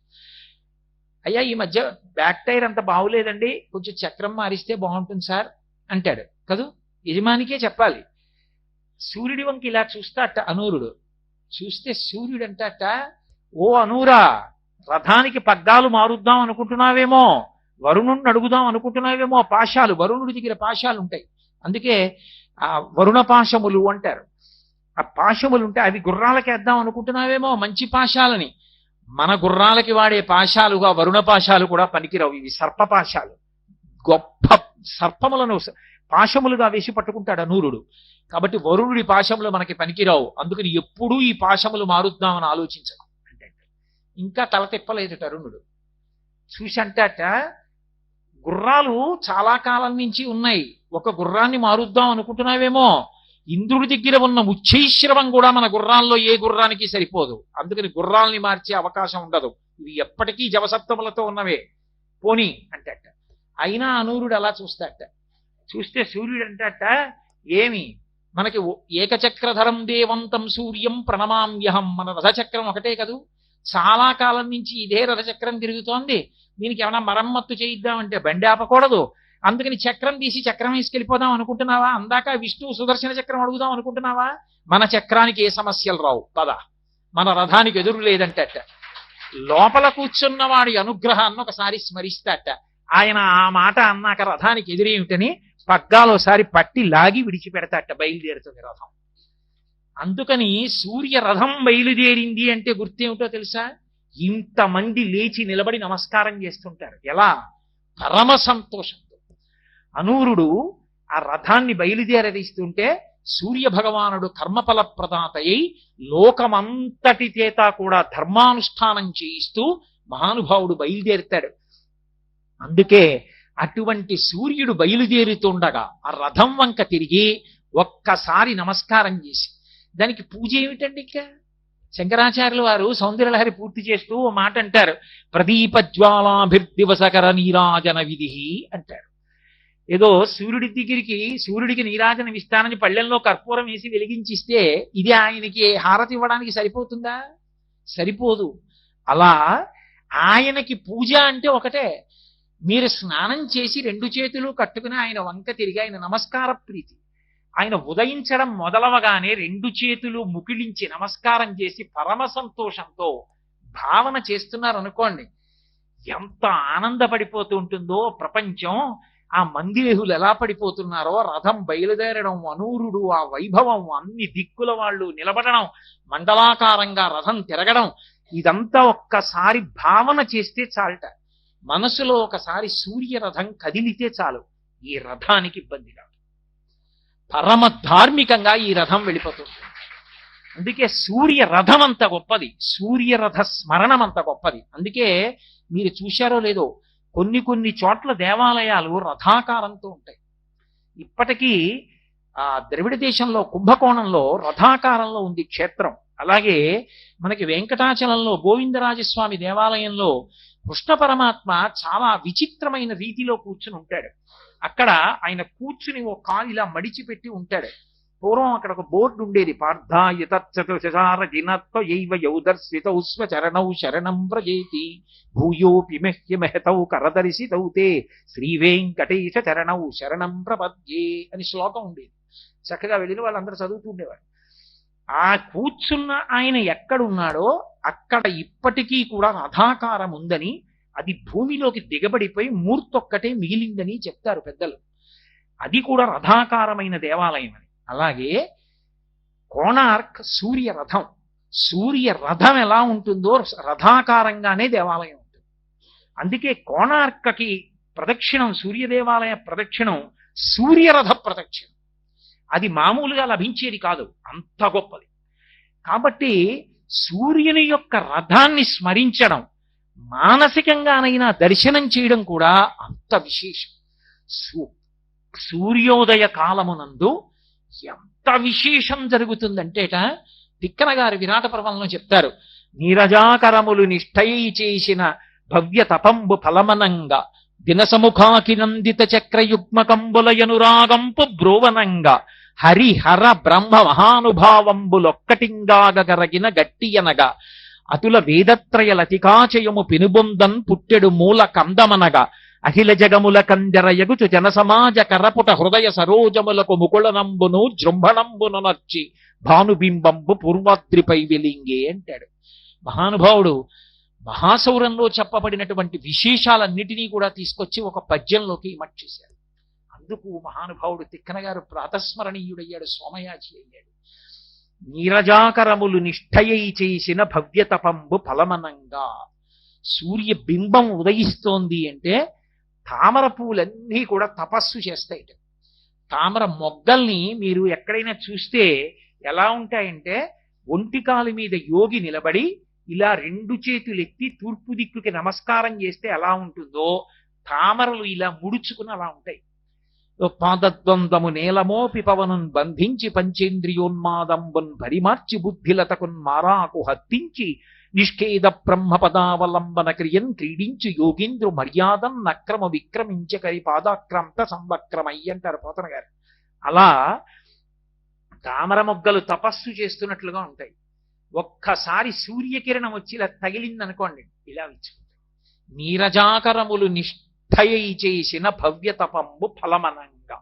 అయ్యా, ఈ మధ్య బ్యాక్ టైర్ అంత బాగులేదండి, కొంచెం చక్రం మారిస్తే బాగుంటుంది సార్ అంటాడు కదూ, యజమానికే చెప్పాలి. సూర్యుడి వంకి ఇలా చూస్తాట అనూరుడు. చూస్తే సూర్యుడు అంటాట, ఓ అనూరా, రథానికి పగ్గాలు మారుద్దాం అనుకుంటున్నావేమో, వరుణుడిని అడుగుదాం అనుకుంటున్నావేమో. పాశాలు, వరుణుడి దగ్గర పాశాలు ఉంటాయి. అందుకే ఆ వరుణ పాశములు అంటారు. ఆ పాశములు ఉంటే అవి గుర్రాలకి వేద్దాం అనుకుంటున్నావేమో, మంచి పాశాలని. మన గుర్రాలకి వాడే పాశాలుగా వరుణ పాశాలు కూడా పనికిరావు. ఇవి సర్పపాశాలు, గొప్ప సర్పములను పాశములుగా వేసి పట్టుకుంటాడు అనూరుడు. కాబట్టి వరుణుడి పాశములు మనకి పనికిరావు. అందుకని ఎప్పుడూ ఈ పాశములు మారుద్దామని ఆలోచించకు అంటే ఇంకా తల తిప్పలేదు అరుణుడు. చూసి అంటాట, గుర్రాలు చాలా కాలం నుంచి ఉన్నాయి, ఒక గుర్రాన్ని మారుద్దాం అనుకుంటున్నావేమో. ఇంద్రుడి దగ్గర ఉన్న ఉచ్చైశ్రవం కూడా మన గుర్రాల్లో ఏ గుర్రానికి సరిపోదు. అందుకని గుర్రాల్ని మార్చే అవకాశం ఉండదు, ఇవి ఎప్పటికీ జవసత్వములతో ఉన్నవే, పోనీ అంటట. అయినా అనూరుడు అలా చూస్తాట. చూస్తే సూర్యుడు అంటాట, ఏమి మనకి ఏకచక్రధరం దేవంతం సూర్యం ప్రణమామ్యహం. మన రథచక్రం ఒకటే కదూ, చాలా కాలం నుంచి ఇదే రథచక్రం తిరుగుతోంది, దీనికి ఏమైనా మరమ్మత్తు చేయిద్దామంటే బండి ఆపకూడదు. అందుకని చక్రం తీసి చక్రం వేసుకెళ్ళిపోదాం అనుకుంటున్నావా? అందాక విష్ణువు సుదర్శన చక్రం అడుగుదాం అనుకుంటున్నావా? మన చక్రానికి ఏ సమస్యలు రావు, పద, మన రథానికి ఎదురు లేదంటట. లోపల కూర్చున్నవాడి అనుగ్రహాన్ని ఒకసారి స్మరిస్తాట. ఆయన ఆ మాట అన్నాక రథానికి ఎదురేమిటని పగ్గాలోసారి పట్టి లాగి విడిచిపెడతాట. బయలుదేరుతుంది రథం. అందుకని సూర్య రథం బయలుదేరింది అంటే గుర్తేమిటో తెలుసా? ఇంతమంది లేచి నిలబడి నమస్కారం చేస్తుంటారు. ఎలా? పరమ సంతోషంతో. అనూరుడు ఆ రథాన్ని బయలుదేరదీస్తుంటే సూర్య భగవానుడు కర్మఫల ప్రదాతయ్యి లోకమంతటి చేత కూడా ధర్మానుష్ఠానం చేయిస్తూ మహానుభావుడు బయలుదేరుతాడు. అందుకే అటువంటి సూర్యుడు బయలుదేరుతుండగా ఆ రథం వంక తిరిగి ఒక్కసారి నమస్కారం చేసి, దానికి పూజ ఏమిటండి ఇంకా? శంకరాచార్యుల వారు సౌందర్యలహరి పూర్తి చేస్తూ ఓ మాట అంటారు, ప్రదీపజ్వాలాభిర్దివసకర నీరాజన విధి అంటారు. ఏదో సూర్యుడికి నీరాజనం ఇస్తానని పళ్ళెంలో కర్పూరం వేసి వెలిగించిస్తే ఇది ఆయనకి హారతి ఇవ్వడానికి సరిపోతుందా? సరిపోదు. అలా ఆయనకి పూజ అంటే ఒకటే. మీరు స్నానం చేసి 2 చేతులు కట్టుకుని ఆయన వంక తిరిగి ఆయన నమస్కార ప్రీతి, ఆయన ఉదయించడం మొదలవగానే 2 చేతులు ముకిలించి నమస్కారం చేసి పరమ సంతోషంతో భావన చేస్తున్నారనుకోండి, ఎంత ఆనందపడిపోతూ ఉంటుందో ప్రపంచం. ఆ మందిరేహులు ఎలా పడిపోతున్నారో, రథం బయలుదేరడం, అనూరుడు ఆ వైభవం, అన్ని దిక్కుల వాళ్ళు నిలబడడం, మండలాకారంగా రథం తిరగడం, ఇదంతా ఒక్కసారి భావన చేస్తే చాలట. మనసులో ఒకసారి సూర్యరథం కదిలితే చాలు, ఈ రథానికి ఇబ్బంది కాదు. పరమ ధార్మికంగా ఈ రథం వెళ్ళిపోతుంది. అందుకే సూర్యరథం అంత గొప్పది, సూర్యరథ స్మరణం అంత గొప్పది. అందుకే మీరు చూశారో లేదో, కొన్ని చోట్ల దేవాలయాలు రథాకారంతో ఉంటాయి. ఇప్పటికీ ద్రవిడ దేశంలో కుంభకోణంలో రథాకారంలో ఉంది క్షేత్రం. అలాగే మనకి వెంకటాచలంలో గోవిందరాజస్వామి దేవాలయంలో కృష్ణ పరమాత్మ చాలా విచిత్రమైన రీతిలో కూర్చుని ఉంటాడు. అక్కడ ఆయన కూర్చుని ఓ కాలు ఇలా మడిచిపెట్టి ఉంటాడు. పూర్వం అక్కడ ఒక బోర్డు ఉండేది, పార్థాయతత్ససారజినత్వయైవ యౌదర్శితౌ స్వచరణౌ శరణం వ్రజేతి భూయోపి మహ్యమహతౌ కరదర్శితౌ తే శ్రీ వెంకటేశ చరణౌ శరణం ప్రపద్యే అని శ్లోకం ఉండేది. చక్కగా వెళ్ళిన వాళ్ళందరూ చదువుతూ ఉండేవారు. ఆ కూర్చున్న ఆయన ఎక్కడున్నాడో అక్కడ ఇప్పటికీ కూడా రథాకారం ఉందని, అది భూమిలోకి దిగబడిపోయి మూర్తొక్కటే మిగిలిందని చెప్తారు పెద్దలు. అది కూడా రథాకారమైన దేవాలయం అని. అలాగే కోణార్క్ సూర్యరథం, సూర్యరథం ఎలా ఉంటుందో రథాకారంగానే దేవాలయం ఉంటుంది. అందుకే కోణార్కకి ప్రదక్షిణం, సూర్యదేవాలయ ప్రదక్షిణం సూర్యరథ ప్రదక్షిణం. అది మామూలుగా లభించేది కాదు, అంత గొప్పది. కాబట్టి సూర్యుని యొక్క రథాన్ని స్మరించడం, మానసికంగానైనా దర్శనం చేయడం కూడా అంత విశేషం. సూర్యోదయ కాలమునందు ఎంత విశేషం జరుగుతుందంటేట తిక్కన గారు విరాట పర్వంలో చెప్తారు, నీరజాకరములు నిష్ఠయి చేసిన భవ్య తపంబు ఫలమనంగా దినసముఖాకి నందిత చక్రయుగ్మకంబులయనురాగంపు బ్రోవనంగా హరిహర బ్రహ్మ మహానుభావంబులొక్కటింగాగరగిన గట్టియనగా అతుల వేదత్రయలతికాచయము పెనుబొందన్ పుట్టెడు మూల కందమనగా అఖిల జగముల కందరయగుచు జనసమాజ కరపుట హృదయ సరోజములకు ముకుళనంబును జృంభణంబును నర్చి భానుబింబంబు పూర్వాద్రిపై వెలింగే అంటాడు. మహానుభావుడు మహాసౌరంలో చెప్పబడినటువంటి విశేషాలన్నిటినీ కూడా తీసుకొచ్చి ఒక పద్యంలోకి ఇమర్చేశారు. అందుకు మహానుభావుడు తిక్కన గారు ప్రాతస్మరణీయుడయ్యాడు, సోమయాజి అయ్యాడు. నీరజాకరములు నిష్ఠయై చేసిన భవ్యతపంబు ఫలమనంగా. సూర్య బింబం ఉదయిస్తోంది అంటే తామర పూలన్నీ కూడా తపస్సు చేస్తాయి. తామర మొగ్గల్ని మీరు ఎక్కడైనా చూస్తే ఎలా ఉంటాయంటే, ఒంటికాలు మీద యోగి నిలబడి ఇలా 2 చేతులెత్తి తూర్పు దిక్కుకి నమస్కారం చేస్తే ఎలా ఉంటుందో, తామరలు ఇలా ముడుచుకుని అలా ఉంటాయి. పాదద్వందము నేలమోపి పవనున్ బంధించి పంచేంద్రియోన్మాదంబున్ పరిమార్చి బుద్ధిలతకున్ మారాకు హత్తించి నిష్కేద బ్రహ్మపదావలంబన క్రియన్ క్రీడించు యోగీంద్రు మర్యాదం నక్రమ విక్రమించ కరి పాదాక్రాంత సంవక్రమయ్యి అంటారు పోతన గారు. అలా తామర మొగ్గలు తపస్సు చేస్తున్నట్లుగా ఉంటాయి. ఒక్కసారి సూర్యకిరణం వచ్చి ఇలా తగిలిందనుకోండి, ఇలా విచ్చుకుంటాయి. నీరజాకరములు నిష్ఠయై చేసిన భవ్య తపంబు ఫలమనంగా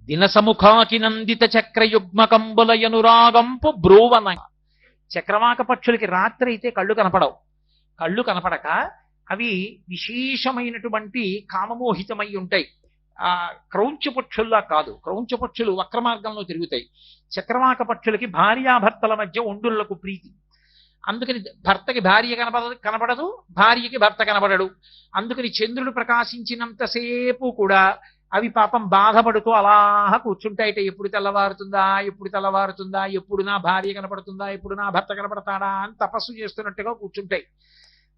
దినసముఖాకి నందిత చక్రయుగ్మకంబులయనురాగంపు బ్రోవనంగా. చక్రవాక పక్షులకి రాత్రి అయితే కళ్ళు కనపడవు. కళ్ళు కనపడక అవి విశేషమైనటువంటి కామమోహితమై ఉంటాయి. క్రౌంచ పక్షుల్లా కాదు, క్రౌంచ పక్షులు వక్ర మార్గంలో తిరుగుతాయి. చక్రవాక పక్షులకి భార్యాభర్తల మధ్య ఒండుళ్లకు ప్రీతి. అందుకని భర్తకి భార్య కనపడదు, భార్యకి భర్త కనపడడు. అందుకని చంద్రుడు ప్రకాశించినంతసేపు కూడా అవి పాపం బాధపడుతూ అలా కూర్చుంటాయిట. ఎప్పుడు తెల్లవారుతుందా, ఎప్పుడు తెల్లవారుతుందా, ఎప్పుడు నా భార్య కనపడుతుందా, ఎప్పుడు నా భర్త కనపడతాడా అని తపస్సు చేస్తున్నట్టుగా కూర్చుంటాయి.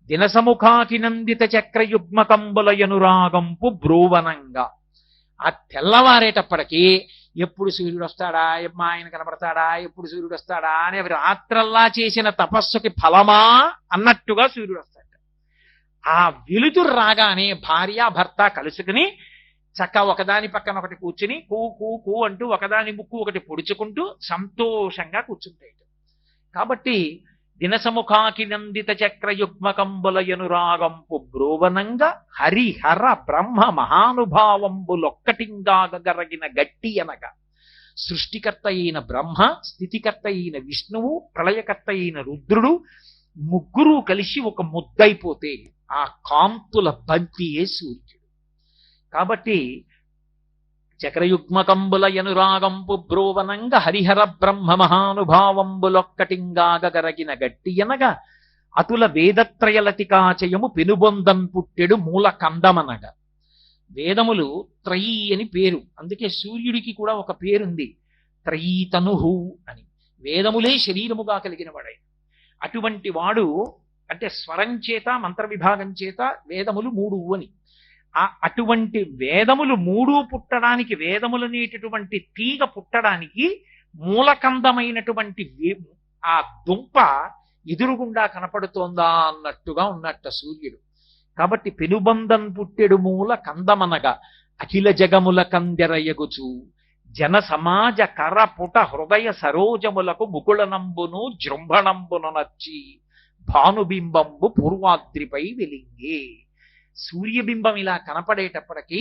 దినసముఖాకి నందిత చక్రయుగ్మకంబులయనురాగంపు బ్రోవనంగా. ఆ తెల్లవారేటప్పటికీ ఎప్పుడు సూర్యుడు వస్తాడా, మా ఆయన కనపడతాడా, ఎప్పుడు సూర్యుడు వస్తాడా అని అవి రాత్రల్లా చేసిన తపస్సుకి ఫలమా అన్నట్టుగా సూర్యుడు వస్తాడు. ఆ వెలుతురు రాగానే భార్యాభర్త కలుసుకుని చక్క ఒకదాని పక్కన ఒకటి కూర్చుని కూ కూ కూ అంటూ ఒకదాని ముక్కు ఒకటి పొడుచుకుంటూ సంతోషంగా కూర్చుంటాయి. కాబట్టి దినసముఖాకి నందిత చక్రయుగ్మకంబులయనురాగంపు బ్రోవనంగా హరిహర బ్రహ్మ మహానుభావంబులొక్కటింగాగరగిన గట్టి అనగా సృష్టికర్త అయిన బ్రహ్మ, స్థితికర్త అయిన విష్ణువు, ప్రళయకర్త అయిన రుద్రుడు ముగ్గురు కలిసి ఒక ముద్దైపోతే ఆ కాంతుల బంతియే సూర్యుడు. కాబట్టి చక్రయుగ్మకంబులయనురాగంపు బ్రోవనంగ హరిహర బ్రహ్మ మహానుభావంబులొక్కటింగాగరగిన గట్టి అనగా అతుల వేదత్రయలతికాచయము పెనుబొందన్ పుట్టెడు మూల కందమనగా. వేదములు త్రయీ అని పేరు, అందుకే సూర్యుడికి కూడా ఒక పేరుంది, త్రయీతనుహు అని. వేదములే శరీరముగా కలిగిన వాడై అటువంటి వాడు, అంటే స్వరం చేత మంత్ర విభాగం చేత వేదములు 3 అని. అటువంటి వేదములు 3 పుట్టడానికి, వేదములనేటటువంటి తీగ పుట్టడానికి మూలకందమైనటువంటి ఆ దుంప ఎదురుగుండా కనపడుతోందా అన్నట్టుగా ఉన్నట్ట సూర్యుడు. కాబట్టి పెనుబంధం పుట్టెడు మూల కందమనగా అఖిల జగముల కందెరయగుచు జన సమాజ కర పుట హృదయ సరోజములకు ముకుళనంబును జృంభణంబును నచ్చి భానుబింబంబు పూర్వాద్రిపై వెలింగే. సూర్యబింబం ఇలా కనపడేటప్పటికీ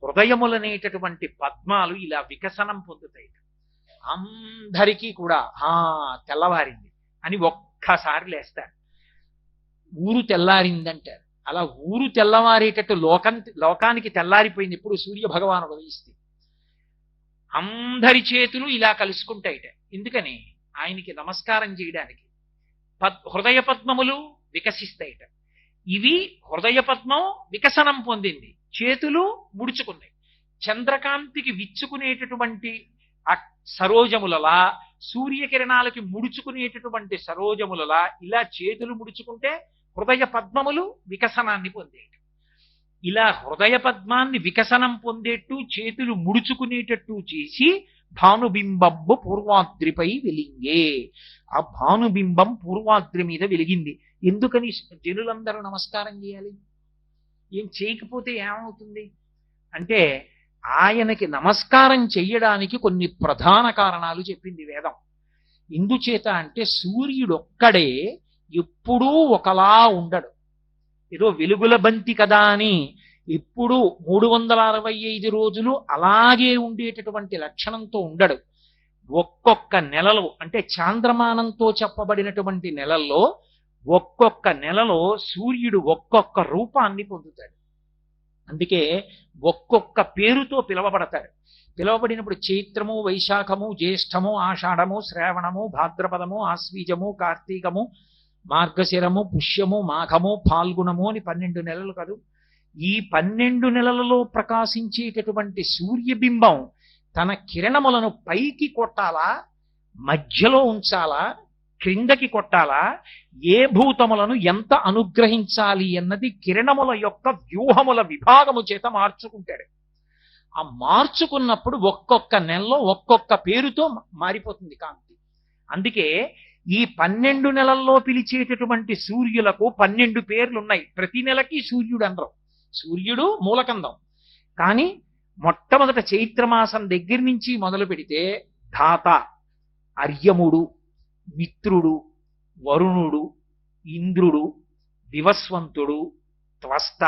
హృదయములనేటటువంటి పద్మాలు ఇలా వికసనం పొందుతాయి. అందరికీ కూడా తెల్లవారింది అని ఒక్కసారి లేస్తారు. ఊరు తెల్లారిందంటారు. అలా ఊరు తెల్లవారేటట్టు లోకానికి తెల్లారిపోయింది ఎప్పుడు సూర్య భగవానుడు ఉదయిస్తే. అందరి చేతులు ఇలా కలుసుకుంటాయిట. ఎందుకని? ఆయనకి నమస్కారం చేయడానికి. హృదయ పద్మములు వికసిస్తాయిట. ఇవి హృదయ పద్మం వికసనం పొందింది, చేతులు ముడుచుకున్నాయి. చంద్రకాంతికి విచ్చుకునేటటువంటి ఆ సరోజములలా, సూర్యకిరణాలకి ముడుచుకునేటటువంటి సరోజములలా ఇలా చేతులు ముడుచుకుంటే హృదయ పద్మములు వికసనాన్ని పొందేట. ఇలా హృదయ పద్మాన్ని వికసనం పొందేట్టు చేతులు ముడుచుకునేటట్టు చేసి భానుబింబంబు పూర్వాద్రిపై వెలింగే. ఆ భానుబింబం పూర్వాద్రి మీద వెలిగింది. ఎందుకని జనులందరూ నమస్కారం చేయాలి? ఏం చేయకపోతే ఏమవుతుంది అంటే, ఆయనకి నమస్కారం చెయ్యడానికి కొన్ని ప్రధాన కారణాలు చెప్పింది వేదం. ఎందుచేత అంటే సూర్యుడొక్కడే ఎప్పుడూ ఒకలా ఉండడు. ఏదో వెలుగుల బంతి కదా అని ఎప్పుడూ 365 రోజులు అలాగే ఉండేటటువంటి లక్షణంతో ఉండడు. ఒక్కొక్క నెలలో, అంటే చాంద్రమానంతో చెప్పబడినటువంటి నెలల్లో ఒక్కొక్క నెలలో సూర్యుడు ఒక్కొక్క రూపాన్ని పొందుతాడు. అందుకే ఒక్కొక్క పేరుతో పిలవబడతాడు. పిలవబడినప్పుడు చైత్రము, వైశాఖము, జ్యేష్ఠము, ఆషాఢము, శ్రావణము, భాద్రపదము, ఆశ్వీజము, కార్తీకము, మార్గశిరము, పుష్యము, మాఘము, ఫాల్గుణము అని 12 నెలలు కాదు. ఈ 12 నెలలలో ప్రకాశించేటటువంటి సూర్యబింబం తన కిరణములను పైకి కొట్టాలా, మధ్యలో ఉంచాలా, క్రిందకి కొట్టాలా, ఏ భూతములను ఎంత అనుగ్రహించాలి అన్నది కిరణముల యొక్క వ్యూహముల విభాగము చేత మార్చుకుంటాడు. ఆ మార్చుకున్నప్పుడు ఒక్కొక్క నెలలో ఒక్కొక్క పేరుతో మారిపోతుంది కాంతి. అందుకే ఈ 12 నెలల్లో పిలిచేటటువంటి సూర్యులకు 12 పేర్లున్నాయి. ప్రతి నెలకి సూర్యుడు అనరు. సూర్యుడు మూలకందం. కానీ మొట్టమొదట చైత్రమాసం దగ్గర నుంచి మొదలు పెడితే ధాత, అర్యముడు, మిత్రుడు, వరుణుడు, ఇంద్రుడు, వివస్వంతుడు, త్వస్త,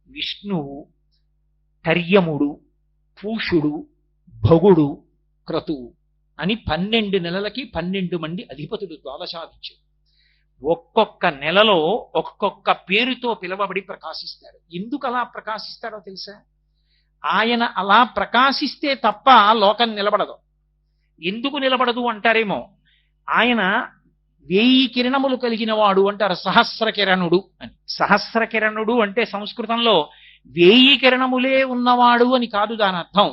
విష్ణువు, కర్యముడు, పూషుడు, భగుడు, క్రతువు అని 12 నెలలకి 12 మంది అధిపతుడు ద్వాదశాదిత్యుడు. ఒక్కొక్క నెలలో ఒక్కొక్క పేరుతో పిలవబడి ప్రకాశిస్తాడు. ఎందుకు అలా ప్రకాశిస్తాడో తెలుసా? ఆయన అలా ప్రకాశిస్తే తప్ప లోకం నిలబడదు. ఎందుకు నిలబడదు అంటారేమో, ఆయన 1000 కిరణములు కలిగిన వాడు అంటారు, సహస్ర కిరణుడు అని. సహస్ర కిరణుడు అంటే సంస్కృతంలో 1000 కిరణములే ఉన్నవాడు అని కాదు దాని అర్థం.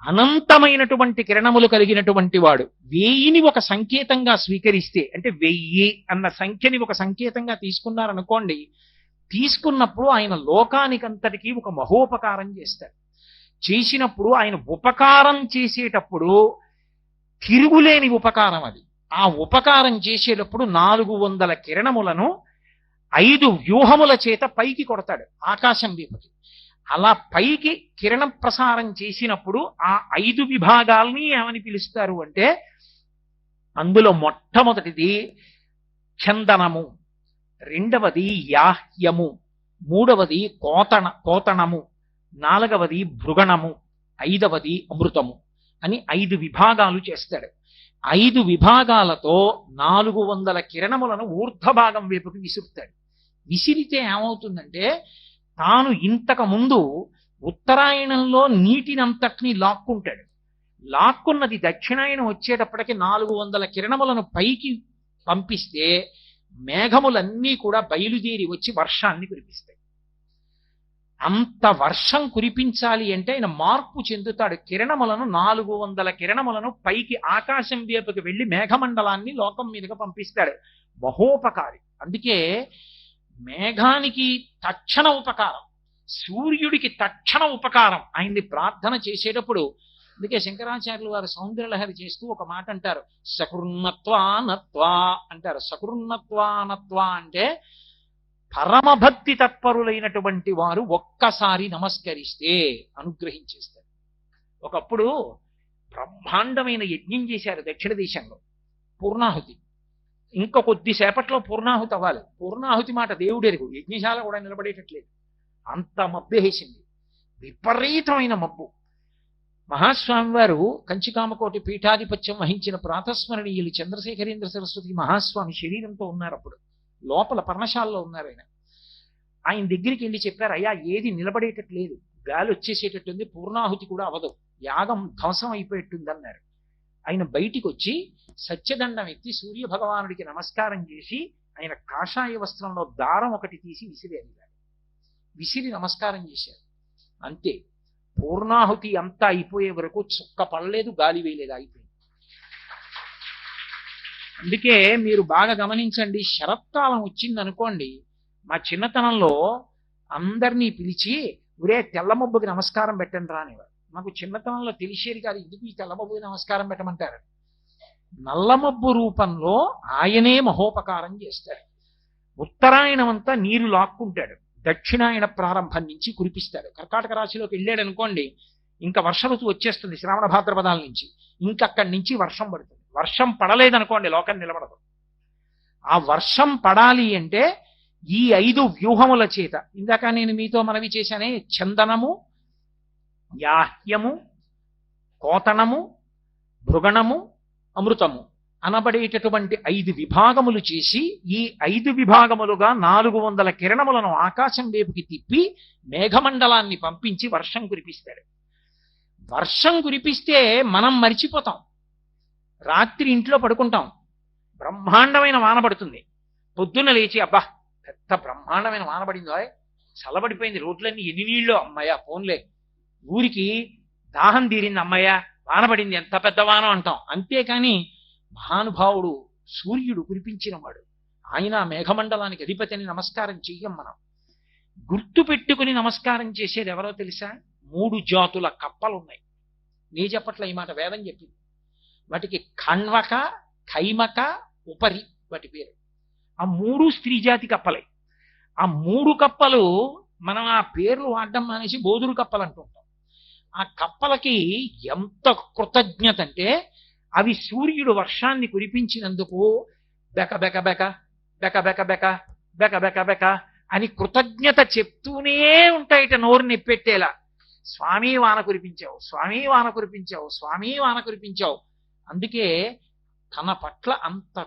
అనంతమైనటువంటి కిరణములు కలిగినటువంటి వాడు. 1000ని ఒక సంకేతంగా స్వీకరిస్తే, అంటే 1000 అన్న సంఖ్యని ఒక సంకేతంగా తీసుకున్నారనుకోండి, తీసుకున్నప్పుడు ఆయన లోకానికంతటికీ ఒక మహోపకారం చేస్తాడు. చేసినప్పుడు ఆయన ఉపకారం చేసేటప్పుడు తిరుగులేని ఉపకారం అది. ఆ ఉపకారం చేసేటప్పుడు 400 కిరణములను 5 వ్యూహముల చేత పైకి కొడతాడు, ఆకాశం వైపుకి. అలా పైకి కిరణ ప్రసారం చేసినప్పుడు ఆ 5 విభాగాల్ని ఏమని పిలుస్తారు అంటే, అందులో మొట్టమొదటిది చందనము, రెండవది యాహ్యము, మూడవది కోతణము, నాలుగవది భృగణము, ఐదవది అమృతము అని 5 విభాగాలు చేస్తాడు. 5 విభాగాలతో 400 కిరణములను ఊర్ధ్వభాగం వైపుకి విసురుతాడు. విసిరితే ఏమవుతుందంటే, తాను ఇంతకు ముందు ఉత్తరాయణంలో నీటినంతటినీ లాక్కుంటాడు. లాక్కున్నది దక్షిణాయనం వచ్చేటప్పటికి 400 కిరణములను పైకి పంపిస్తే మేఘములన్నీ కూడా బయలుదేరి వచ్చి వర్షాన్ని కురిపిస్తాయి. అంత వర్షం కురిపించాలి అంటే ఆయన మార్పు చెందుతాడు. కిరణములను 400 కిరణములను పైకి ఆకాశం వైపుకి వెళ్ళి మేఘమండలాన్ని లోకం మీదుగా పంపిస్తాడు. మహోపకారి. అందుకే మేఘానికి తక్షణ ఉపకారం, సూర్యుడికి తక్షణ ఉపకారం. ఆయన్ని ప్రార్థన చేసేటప్పుడు, అందుకే శంకరాచార్యులు వారు సౌందర్యలహరి చేస్తూ ఒక మాట అంటారు, సకృన్నత్వానత్వా అంటారు. సకృన్నత్వానత్వా అంటే పరమభక్తి తత్పరులైనటువంటి వారు ఒక్కసారి నమస్కరిస్తే అనుగ్రహించేస్తారు. ఒకప్పుడు బ్రహ్మాండమైన యజ్ఞం చేశారు దక్షిణ దేశంలో, పూర్ణాహుతి. ఇంకా కొద్దిసేపట్లో పూర్ణాహుతి అవ్వాలి. పూర్ణాహుతి మాట దేవుడెరుగు, యజ్ఞశాల కూడా నిలబడేటట్లేదు, అంత మబ్బేసింది, విపరీతమైన మబ్బు. మహాస్వామి వారు కంచికామకోటి పీఠాధిపత్యం వహించిన ప్రాతస్మరణీయులు చంద్రశేఖరేంద్ర సరస్వతి మహాస్వామి శరీరంతో ఉన్నారు. అప్పుడు లోపల పర్ణశాలలో ఉన్నారు. ఆయన దగ్గరికి వెళ్ళి చెప్పారు, అయ్యా ఏది నిలబడేటట్లేదు, గాలి వచ్చేసేటట్టుంది, పూర్ణాహుతి కూడా అవదు, యాగం ధ్వంసం అయిపోయేట్టుంది అన్నారు. ఆయన బయటికి వచ్చి సత్యదండం ఎత్తి సూర్య భగవానుడికి నమస్కారం చేసి ఆయన కాషాయ వస్త్రంలో దారం ఒకటి తీసి విసిరేది, విసిరి నమస్కారం చేశారు. అంతే, పూర్ణాహుతి అంతా అయిపోయే వరకు చుక్క పడలేదు, గాలి వేయలేదు, అయిపోయింది. అందుకే మీరు బాగా గమనించండి, శరత్కాలం వచ్చిందనుకోండి, మా చిన్నతనంలో అందరినీ పిలిచి ఒరే తెల్లమబ్బుకి నమస్కారం పెట్టండి రానివారు. మాకు చిన్నతనంలో తెలిసేది కాదు, ఎందుకు ఈ తెల్లమబ్బుకి నమస్కారం పెట్టమంటారు. నల్లమబ్బు రూపంలో ఆయనే మహోపకారం చేస్తాడు. ఉత్తరాయణం అంతా నీరు లాక్కుంటాడు, దక్షిణాయన ప్రారంభం నుంచి కురిపిస్తాడు. కర్కాటక రాశిలోకి వెళ్ళాడు అనుకోండి, ఇంకా వర్ష ఋతువు వచ్చేస్తుంది శ్రావణ భాద్రపదాల నుంచి, ఇంకక్కడి నుంచి వర్షం పడుతుంది. వర్షం పడలేదనుకోండి లోకం నిలబడదు. ఆ వర్షం పడాలి అంటే ఈ 5 వ్యూహముల చేత, ఇందాక నేను మీతో మనవి చేశానే, చందనము, యాహ్యము, కోతణము, భృగణము, అమృతము అనబడేటటువంటి 5 విభాగములు చేసి, ఈ 5 విభాగములుగా 400 కిరణములను ఆకాశం వైపుకి తిప్పి మేఘమండలాన్ని పంపించి వర్షం కురిపిస్తాడు. వర్షం కురిపిస్తే మనం మరిచిపోతాం, రాత్రి ఇంట్లో పడుకుంటాం, బ్రహ్మాండమైన వాన పడుతుంది. పొద్దున్న లేచి అబ్బా పెద్ద బ్రహ్మాండమైన వాన పడిందో, చల్లబడిపోయింది రోడ్లన్నీ, ఎన్ని నీళ్ళు, అమ్మయ్య ఫోన్లే, ఊరికి దాహం తీరింది, అమ్మయ్య వాన పడింది, ఎంత పెద్ద వానం అంటాం. అంతేకాని మహానుభావుడు సూర్యుడు కురిపించిన వాడు, ఆయన మేఘమండలానికి అధిపతిని నమస్కారం చెయ్యం మనం. గుర్తు పెట్టుకుని నమస్కారం చేసేది ఎవరో తెలుసా? 3 జాతుల కప్పలున్నాయి. నీ చెప్పట్ల ఈ మాట వేదం చెప్పింది. వాటికి ఖణ్వక, ఖైమక, ఉపరి వాటి పేరు. ఆ 3 స్త్రీ జాతి కప్పలే. ఆ 3 కప్పలు మనం ఆ పేర్లు వాడడం మానేసి బోధురు కప్పలు అంటుంటాం. ఆ కప్పలకి ఎంత కృతజ్ఞత అంటే, అవి సూర్యుడు వర్షాన్ని కురిపించినందుకు బెక బెక బెక బెక బెక బెక బెక బెక బెక అని కృతజ్ఞత చెప్తూనే ఉంటాయిట, నోరు నెప్పెట్టేలా. స్వామి వాన కురిపించావు, స్వామి వాన కురిపించావు, స్వామి వాన కురిపించావు. అందుకే తన పట్ల అంత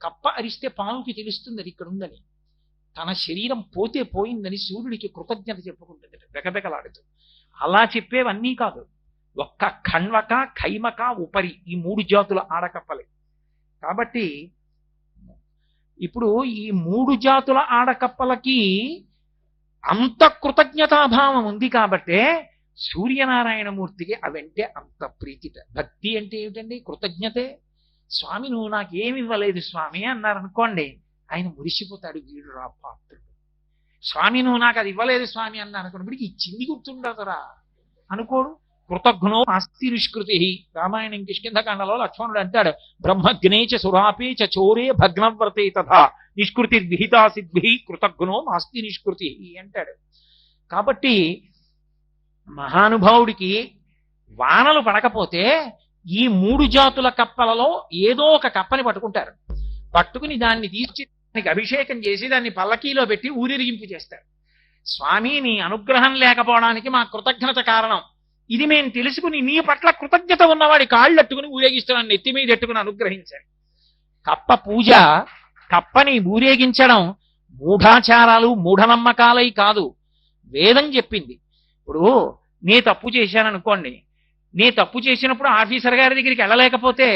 కప్ప అరిస్తే పాముకి తెలుస్తుంది అది ఇక్కడ ఉందని, తన శరీరం పోతే పోయిందని సూర్యుడికి కృతజ్ఞత చెప్పుకుంటుంది బెకబెకలాడుతూ. అలా చెప్పేవన్నీ కాదు, ఒక్క ఖణ్వక, ఖైమక, ఉపరి, ఈ 3 జాతుల ఆడకప్పలే. కాబట్టి ఇప్పుడు ఈ 3 జాతుల ఆడకప్పలకి అంత కృతజ్ఞతాభావం ఉంది కాబట్టే సూర్యనారాయణమూర్తికి అవంటే అంత ప్రీతిట. భక్తి అంటే ఏమిటండి? కృతజ్ఞతే. స్వామి నువ్వు నాకేమి ఇవ్వలేదు స్వామి అన్నారనుకోండి, ఆయన మురిసిపోతాడు, వీడు రా పాత్రుడు. స్వామి నువ్వు నాకు అది ఇవ్వలేదు స్వామి అన్నారు అనుకోండి, వీడికి ఇచ్చింది గుర్తుండదురా అనుకోడు. కృతజ్ఞో నాస్తి నిష్కృతి. రామాయణం కిష్కింధకాండలో లక్ష్మణుడు అంటాడు, బ్రహ్మజ్ఞేచ సురాపేచ చోరే భగ్నవ్రతే తథా నిష్కృతి విహితా సిద్ధి కృతజ్ఞో నాస్తి నిష్కృతి అంటాడు. కాబట్టి మహానుభావుడికి వానలు పడకపోతే ఈ 3 జాతుల కప్పలలో ఏదో ఒక కప్పని పట్టుకుంటారు. పట్టుకుని దాన్ని తీర్చి దానికి అభిషేకం చేసి దాన్ని పల్లకీలో పెట్టి ఊరేగింపు చేస్తారు. స్వామి నీ అనుగ్రహం లేకపోవడానికి మా కృతజ్ఞత కారణం, ఇది మేము తెలుసుకుని నీ పట్ల కృతజ్ఞత ఉన్నవాడి కాళ్ళట్టుకుని ఊరేగిస్తున్నాను, నెత్తి మీద ఎట్టుకుని అనుగ్రహించాను. కప్ప పూజ, కప్పని ఊరేగించడం మూఢాచారాలు మూఢనమ్మకాలై కాదు, వేదం చెప్పింది. ఇప్పుడు నే తప్పు చేశాననుకోండి, నే తప్పు చేసినప్పుడు ఆఫీసర్ గారి దగ్గరికి వెళ్ళలేకపోతే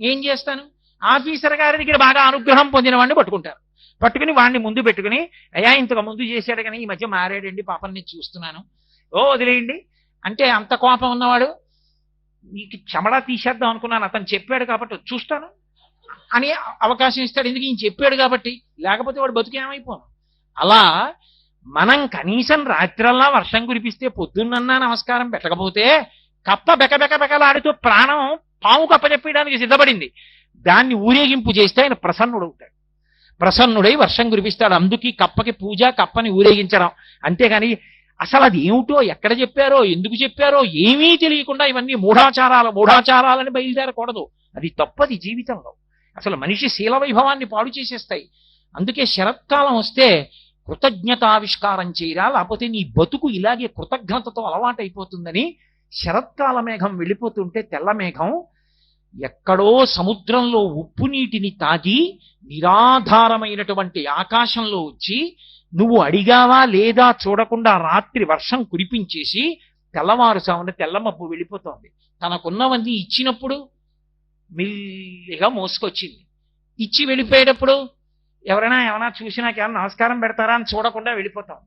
ఏం చేస్తాను? ఆఫీసర్ గారి దగ్గర బాగా అనుగ్రహం పొందిన వాడిని పట్టుకుంటారు. పట్టుకుని వాడిని ముందు పెట్టుకుని, అయ్యా ఇంతకు ముందు చేశాడు కానీ ఈ మధ్య మారాడండి పాపం నేను చూస్తున్నాను, వదిలేయండి అంటే అంత కోపం ఉన్నవాడు నీకు చెమడా తీసేద్దాం అనుకున్నాను, అతను చెప్పాడు కాబట్టి చూస్తాను అని అవకాశం ఇస్తాడు. ఎందుకు? ఈయన చెప్పాడు కాబట్టి, లేకపోతే వాడు బతుకేమైపోను. అలా మనం కనీసం రాత్రల్లా వర్షం కురిపిస్తే పొద్దున్నన్నా నమస్కారం పెట్టకపోతే కప్ప బెకబెకబెకలాడుతూ ప్రాణం పాము కప్ప చెప్పడానికి సిద్ధపడింది, దాన్ని ఊరేగింపు చేస్తే ఆయన ప్రసన్నుడవుతాడు. ప్రసన్నుడై వర్షం కురిపిస్తాడు. అందుకే కప్పకి పూజ, కప్పని ఊరేగించడం. అంతేగాని అసలు అది ఏమిటో, ఎక్కడ చెప్పారో, ఎందుకు చెప్పారో ఏమీ తెలియకుండా ఇవన్నీ మూఢాచారాలని బయలుదేరకూడదు. అది తప్పది జీవితంలో. అసలు మనిషి శీల వైభవాన్ని పాడు చేసేస్తాయి. అందుకే శరత్కాలం వస్తే కృతజ్ఞతావిష్కారం చేయరా, లేకపోతే నీ బతుకు ఇలాగే కృతజ్ఞతతో అలవాటైపోతుందని శరత్కాల మేఘం వెళ్ళిపోతుంటే తెల్ల మేఘం ఎక్కడో సముద్రంలో ఉప్పు నీటిని తాగి నిరాధారమైనటువంటి ఆకాశంలో వచ్చి నువ్వు అడిగావా లేదా చూడకుండా రాత్రి వర్షం కురిపించేసి తెల్లవారుసామున తెల్ల మబ్బు వెళ్ళిపోతోంది. తనకున్నవన్నీ ఇచ్చినప్పుడు మెల్లిగా మోసుకొచ్చింది. ఇచ్చి వెళ్ళిపోయేటప్పుడు ఎవరైనా చూసి నాకేమన్నా నమస్కారం పెడతారా అని చూడకుండా వెళ్ళిపోతాం.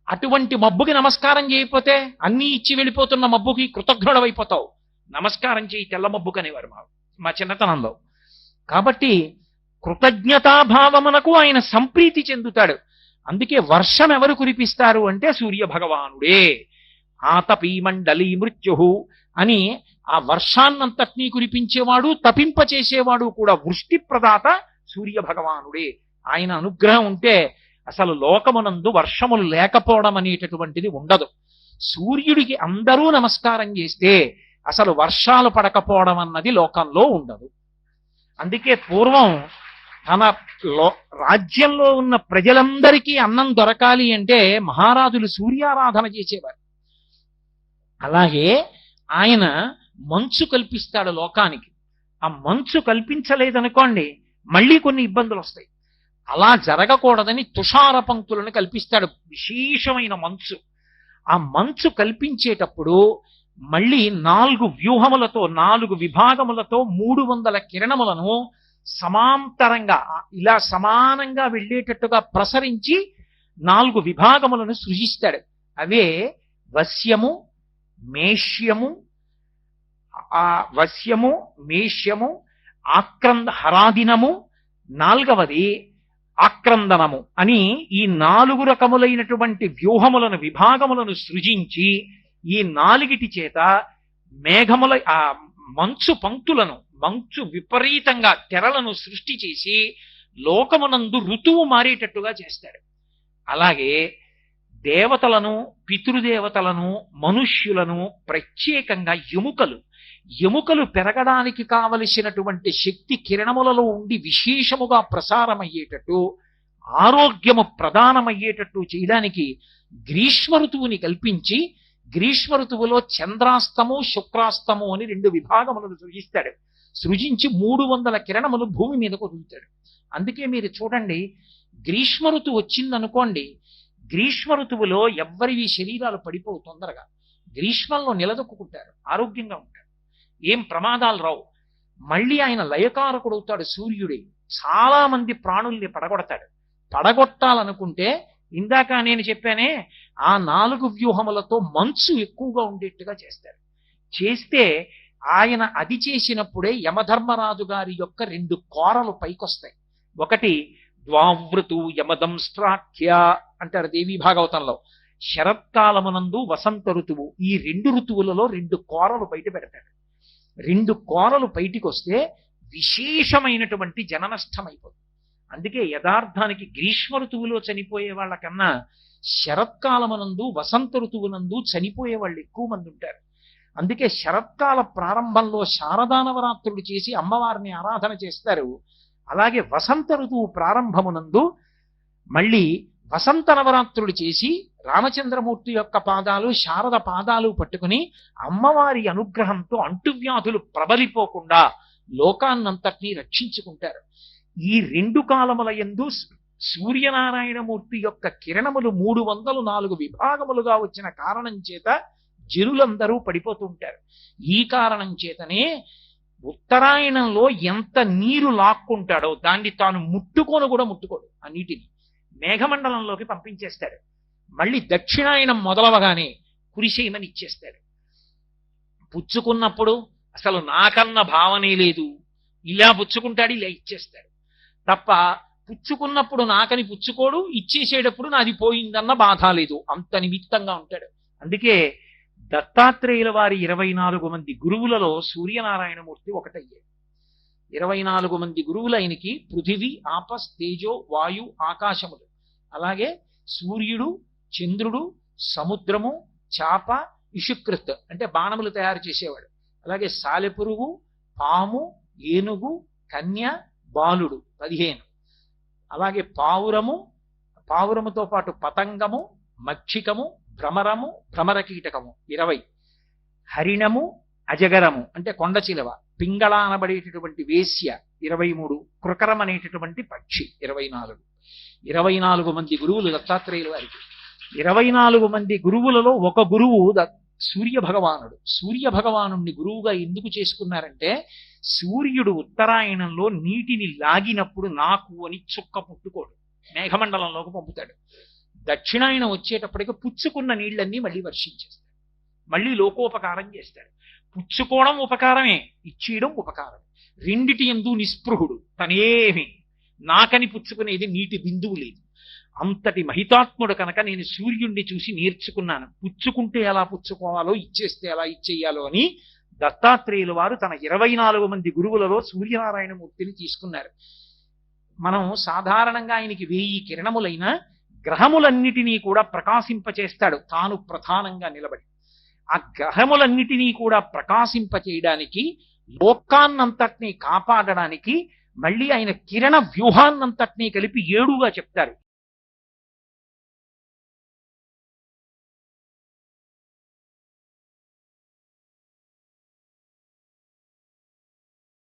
అటువంటి మబ్బుకి నమస్కారం చేయకపోతే అన్నీ ఇచ్చి వెళ్ళిపోతున్న మబ్బుకి కృతజ్ఞుడవైపోతావు. నమస్కారం చేయి తెల్ల మబ్బుకు అనేవారు మా చిన్నతనంలో. కాబట్టి కృతజ్ఞతాభావమునకు ఆయన సంప్రీతి చెందుతాడు. అందుకే వర్షం ఎవరు కురిపిస్తారు అంటే సూర్య భగవానుడే. ఆతపీమండలీ మృత్యు అని ఆ వర్షాన్నంతటినీ కురిపించేవాడు, తపింపచేసేవాడు కూడా వృష్టి ప్రదాత సూర్య భగవానుడే. ఆయన అనుగ్రహం ఉంటే అసలు లోకమునందు వర్షములు లేకపోవడం అనేటటువంటిది ఉండదు. సూర్యుడికి అందరూ నమస్కారం చేస్తే అసలు వర్షాలు పడకపోవడం అన్నది లోకంలో ఉండదు. అందుకే పూర్వం తన రాజ్యంలో ఉన్న ప్రజలందరికీ అన్నం దొరకాలి అంటే మహారాజులు సూర్యారాధన చేసేవారు. అలాగే ఆయన మంచు కల్పిస్తాడు లోకానికి. ఆ మంచు కల్పించలేదనుకోండి మళ్ళీ కొన్ని ఇబ్బందులు వస్తాయి. అలా జరగకూడదని తుషార పంక్తులను కల్పిస్తాడు, విశేషమైన మంచు. ఆ మంచు కల్పించేటప్పుడు మళ్ళీ 4 వ్యూహములతో 4 విభాగములతో 300 కిరణములను సమాంతరంగా ఇలా సమానంగా వెళ్ళేటట్టుగా ప్రసరించి 4 విభాగములను సృజిస్తాడు. అవే వశ్యము, మేష్యము, హరాదినము, 4వది ఆక్రందనము అని ఈ 4 రకములైనటువంటి వ్యూహములను విభాగములను సృజించి ఈ 4 చేత మేఘముల ఆ మంచు పంక్తులను, మంచు విపరీతంగా తెరలను సృష్టి చేసి లోకమునందు ఋతువు మారేటట్టుగా చేస్తాడు. అలాగే దేవతలను, పితృదేవతలను, మనుష్యులను, ప్రత్యేకంగా ఎముకలు పెరగడానికి కావలసినటువంటి శక్తి కిరణములలో ఉండి విశేషముగా ప్రసారమయ్యేటట్టు, ఆరోగ్యము ప్రదానమయ్యేటట్టు చేయడానికి గ్రీష్మ ఋతువుని కల్పించి గ్రీష్మ ఋతువులో చంద్రాస్తము, శుక్రాస్తము అని 2 విభాగములను సృజిస్తాడు. సృజించి 300 కిరణములు భూమి మీదకు వదులుతాడు. అందుకే మీరు చూడండి, గ్రీష్మ ఋతువు వచ్చిందనుకోండి, గ్రీష్మ ఋతువులో ఎవ్వరివి శరీరాలు పడిపోవు తొందరగా. గ్రీష్మంలో నిలదొక్కుంటారు, ఆరోగ్యంగా ఉంటారు, ఏం ప్రమాదాలు రావు. మళ్ళీ ఆయన లయకారకుడవుతాడు సూర్యుడే. చాలా మంది ప్రాణుల్ని పడగొడతాడు. పడగొట్టాలనుకుంటే ఇందాక నేను చెప్పానే ఆ 4 వ్యూహములతో మంచు ఎక్కువగా ఉండేట్టుగా చేస్తారు. చేస్తే ఆయన అది చేసినప్పుడే యమధర్మరాజు గారి యొక్క 2 కోరలు పైకొస్తాయి. ఒకటి ద్వావృతు యమదంష్ట్రాఖ్య అంటారు దేవీ భాగవతంలో. శరత్కాలమునందు వసంత ఋతువు, ఈ 2 ఋతువులలో 2 కోరలు బయట పెడతాడు. 2 కోరలు బయటికి వస్తే విశేషమైనటువంటి జననష్టం అయిపోతుంది. అందుకే యథార్థానికి గ్రీష్మ ఋతువులో చనిపోయే వాళ్ళకన్నా శరత్కాలమునందు వసంత ఋతువునందు చనిపోయే వాళ్ళు ఎక్కువ మంది ఉంటారు. అందుకే శరత్కాల ప్రారంభంలో శారదా నవరాత్రులు చేసి అమ్మవారిని ఆరాధన చేస్తారు. అలాగే వసంత ఋతువు ప్రారంభమునందు మళ్ళీ వసంత నవరాత్రులు చేసి రామచంద్రమూర్తి యొక్క పాదాలు శారద పాదాలు పట్టుకుని అమ్మవారి అనుగ్రహంతో అంటువ్యాధులు ప్రబలిపోకుండా లోకాన్నంతటినీ రక్షించుకుంటారు. ఈ 2 కాలముల యందు సూర్యనారాయణమూర్తి యొక్క కిరణములు 304 విభాగములుగా వచ్చిన కారణం చేత జనులందరూ పడిపోతుంటారు. ఈ కారణం చేతనే ఉత్తరాయణంలో ఎంత నీరు లాక్కుంటాడో దాన్ని తాను ముట్టుకోను కూడా ముట్టుకోడు. ఆ నీటిని మేఘమండలంలోకి పంపించేస్తాడు. మళ్ళీ దక్షిణాయనం మొదలవగానే కురిసేయమని ఇచ్చేస్తాడు. పుచ్చుకున్నప్పుడు అసలు నాకన్న భావనే లేదు, ఇలా పుచ్చుకుంటాడు, ఇలా ఇచ్చేస్తాడు తప్ప పుచ్చుకున్నప్పుడు నాకని పుచ్చుకోడు, ఇచ్చేసేటప్పుడు నాది పోయిందన్న బాధ లేదు. అంత నిమిత్తంగా ఉంటాడు. అందుకే దత్తాత్రేయుల వారి 24 మంది గురువులలో సూర్యనారాయణమూర్తి ఒకటయ్యాడు. 24 మంది గురువులు ఆయనకి పృథివీ, ఆపస్, తేజో, వాయు, ఆకాశములు, అలాగే సూర్యుడు, చంద్రుడు, సముద్రము, చాప, ఇషుకృత్ అంటే బాణములు తయారు చేసేవాడు, అలాగే సాలెపురుగు, పాము, ఏనుగు, కన్య, బాలుడు 15, అలాగే పావురముతో పాటు పతంగము, మక్షికము, భ్రమరము, భ్రమర కీటకము 20, హరిణము, అజగరము అంటే కొండ చిలవ, పింగళ అనబడేటటువంటి వేశ్య 23, కృకరం అనేటటువంటి పక్షి 24. 24 మంది గురువులు దత్తాత్రేయుల వారికి. 24 మంది గురువులలో ఒక గురువు సూర్య భగవానుడు. సూర్య భగవానుణ్ణి గురువుగా ఎందుకు చేసుకున్నారంటే సూర్యుడు ఉత్తరాయణంలో నీటిని లాగినప్పుడు నాకు అని చుక్క పుట్టుకోడు, మేఘమండలంలోకి పంపుతాడు. దక్షిణాయనం వచ్చేటప్పటికి పుచ్చుకున్న నీళ్లన్నీ మళ్ళీ వర్షించేస్తాడు, మళ్ళీ లోకోపకారం చేస్తాడు. పుచ్చుకోవడం ఉపకారమే, ఇచ్చేయడం ఉపకారం. రెండిటి యందు నిస్పృహుడు, తనేమి నాకని పుచ్చుకునేది నీటి బిందువు లేదు. అంతటి మహితాత్ముడు కనుక నేను సూర్యుడిని చూసి నేర్చుకున్నాను. పుచ్చుకుంటే ఎలా పుచ్చుకోవాలో, ఇచ్చేస్తే ఎలా ఇచ్చేయాలో అని దత్తాత్రేయుల వారు తన 24 మంది గురువులలో సూర్యనారాయణమూర్తిని తీసుకున్నారు. మనం సాధారణంగా ఆయనకి 1000 కిరణములైన గ్రహములన్నిటినీ కూడా ప్రకాశింపచేస్తాడు తాను ప్రధానంగా నిలబడి. ఆ గ్రహములన్నిటినీ కూడా ప్రకాశింపచేయడానికి, లోకాన్నంతటినీ కాపాడడానికి మళ్ళీ ఆయన కిరణ వ్యూహాన్నంతటినీ కలిపి 7గా చెప్తారు.